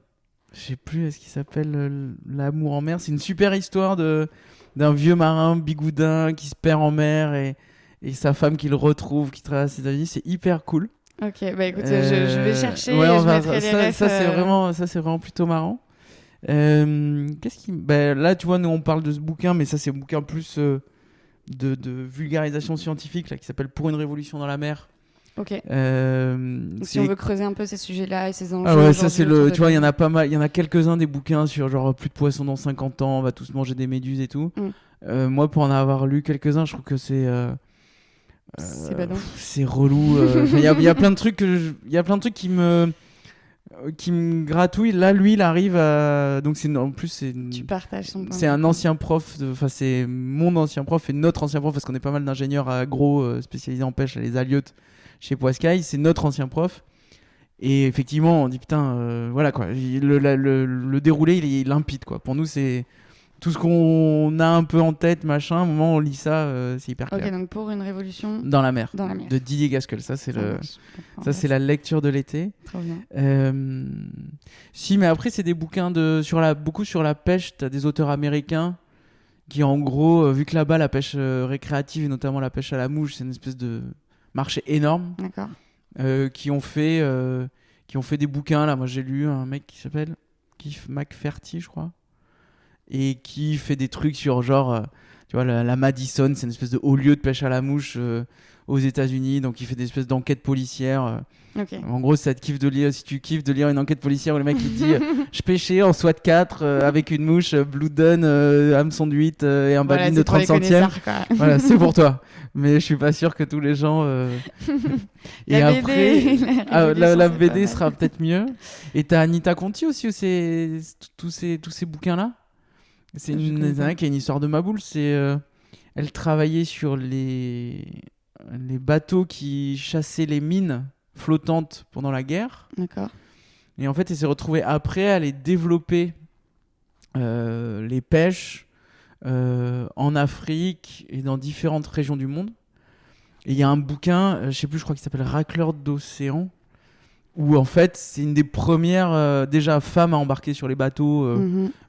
Je sais plus, est-ce qu'il s'appelle L'amour en mer. C'est une super histoire d'un vieux marin bigoudin qui se perd en mer et sa femme qui le retrouve, qui traverse ses avis. C'est hyper cool. Ok, bah écoute, je vais chercher ouais, et je mettrai les refs. Ça, c'est vraiment plutôt marrant. Là, tu vois, nous, on parle de ce bouquin, mais ça, c'est un bouquin plus de vulgarisation scientifique là, qui s'appelle Pour une révolution dans la mer. Ok. Si on veut creuser un peu ces sujets-là et ces enjeux. Ah ouais, ça, c'est le... Tu vois, il y en a pas mal. Il y en a quelques-uns des bouquins sur genre plus de poissons dans 50 ans, on va tous manger des méduses et tout. Moi, pour en avoir lu quelques-uns, je trouve que c'est... c'est badant. C'est relou. Il y a plein de trucs qui me gratouillent. Là, lui, il arrive à. Donc Tu partages son point. C'est un ancien prof. Enfin, c'est mon ancien prof et notre ancien prof parce qu'on est pas mal d'ingénieurs agro spécialisés en pêche, les Aliotes chez Poiscaille. C'est notre ancien prof. Et effectivement, on dit putain, voilà quoi. Le déroulé, il est limpide quoi. Pour nous, c'est tout ce qu'on a un peu en tête, machin, au moment où on lit ça, c'est hyper clair. Ok, donc Pour une révolution dans la mer, dans la mer. De Didier Gasquel. Ça, c'est la lecture de l'été. Trop bien. Si, mais après, c'est des bouquins beaucoup sur la pêche. Tu as des auteurs américains qui, en gros, vu que là-bas, la pêche récréative, et notamment la pêche à la mouche, c'est une espèce de marché énorme. D'accord. Qui ont fait des bouquins. Là, moi, j'ai lu un mec qui s'appelle Keith McFerty, je crois. Et qui fait des trucs sur genre, tu vois, la Madison, c'est une espèce de haut lieu de pêche à la mouche aux États-Unis, donc il fait des espèces d'enquêtes policières. Okay. En gros, ça te kiffe de lire, si tu kiffes de lire une enquête policière où le mec il dit je pêchais en SWAT 4 avec une mouche, Blue Dun, hameçon de 8 et un baline de 30 centièmes. Voilà, c'est pour toi. Mais je suis pas sûr que tous les gens. Et après, la BD sera peut-être mieux. Et t'as Anita Conti aussi, où c'est tous ces bouquins-là. C'est qui a une histoire de ma boule. Elle travaillait sur les bateaux qui chassaient les mines flottantes pendant la guerre. D'accord. Et en fait, elle s'est retrouvée après à aller développer les pêches en Afrique et dans différentes régions du monde. Et il y a un bouquin, je sais plus, je crois qu'il s'appelle Racleur d'océan, où en fait c'est une des premières déjà femmes à embarquer sur les bateaux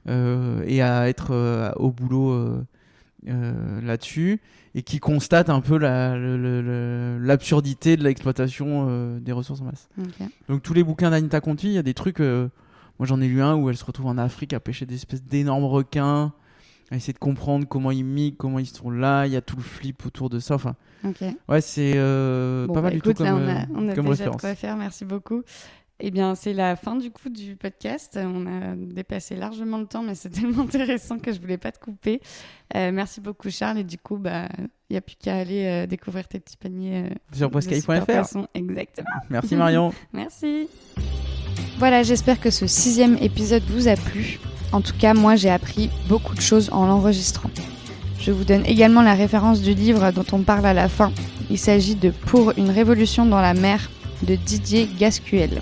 et à être au boulot là-dessus et qui constate un peu l'absurdité de l'exploitation des ressources en masse. Ok. Donc tous les bouquins d'Anita Conti, il y a des trucs... moi j'en ai lu un où elle se retrouve en Afrique à pêcher des espèces d'énormes requins, à essayer de comprendre comment ils migrent, comment ils sont là, il y a tout le flip autour de ça. Enfin, Ok. c'est Bon, pas mal écoute, du tout là, comme on a comme déjà de référence. quoi faire. Merci beaucoup. Eh bien, c'est la fin du coup du podcast. On a dépassé largement le temps, mais c'est tellement intéressant que je voulais pas te couper. Merci beaucoup, Charles. Et du coup, il n'y a plus qu'à aller découvrir tes petits paniers Sur de super poiscaille.fr. poissons. Exactement. Merci Marion. Merci. Voilà, j'espère que ce 6e épisode vous a plu. En tout cas, moi, j'ai appris beaucoup de choses en l'enregistrant. Je vous donne également la référence du livre dont on parle à la fin. Il s'agit de Pour une révolution dans la mer de Didier Gascuel.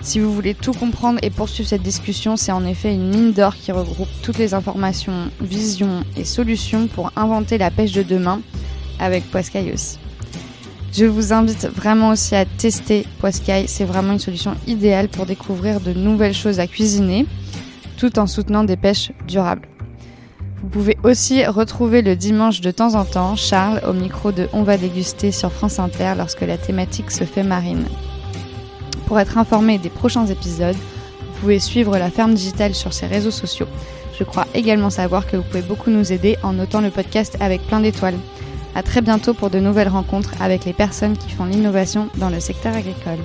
Si vous voulez tout comprendre et poursuivre cette discussion, c'est en effet une mine d'or qui regroupe toutes les informations, visions et solutions pour inventer la pêche de demain avec Poiscaille aussi. Je vous invite vraiment aussi à tester Poiscaille, c'est vraiment une solution idéale pour découvrir de nouvelles choses à cuisiner, tout en soutenant des pêches durables. Vous pouvez aussi retrouver le dimanche de temps en temps Charles au micro de On va déguster sur France Inter lorsque la thématique se fait marine. Pour être informé des prochains épisodes, vous pouvez suivre la ferme digitale sur ses réseaux sociaux. Je crois également savoir que vous pouvez beaucoup nous aider en notant le podcast avec plein d'étoiles. À très bientôt pour de nouvelles rencontres avec les personnes qui font l'innovation dans le secteur agricole.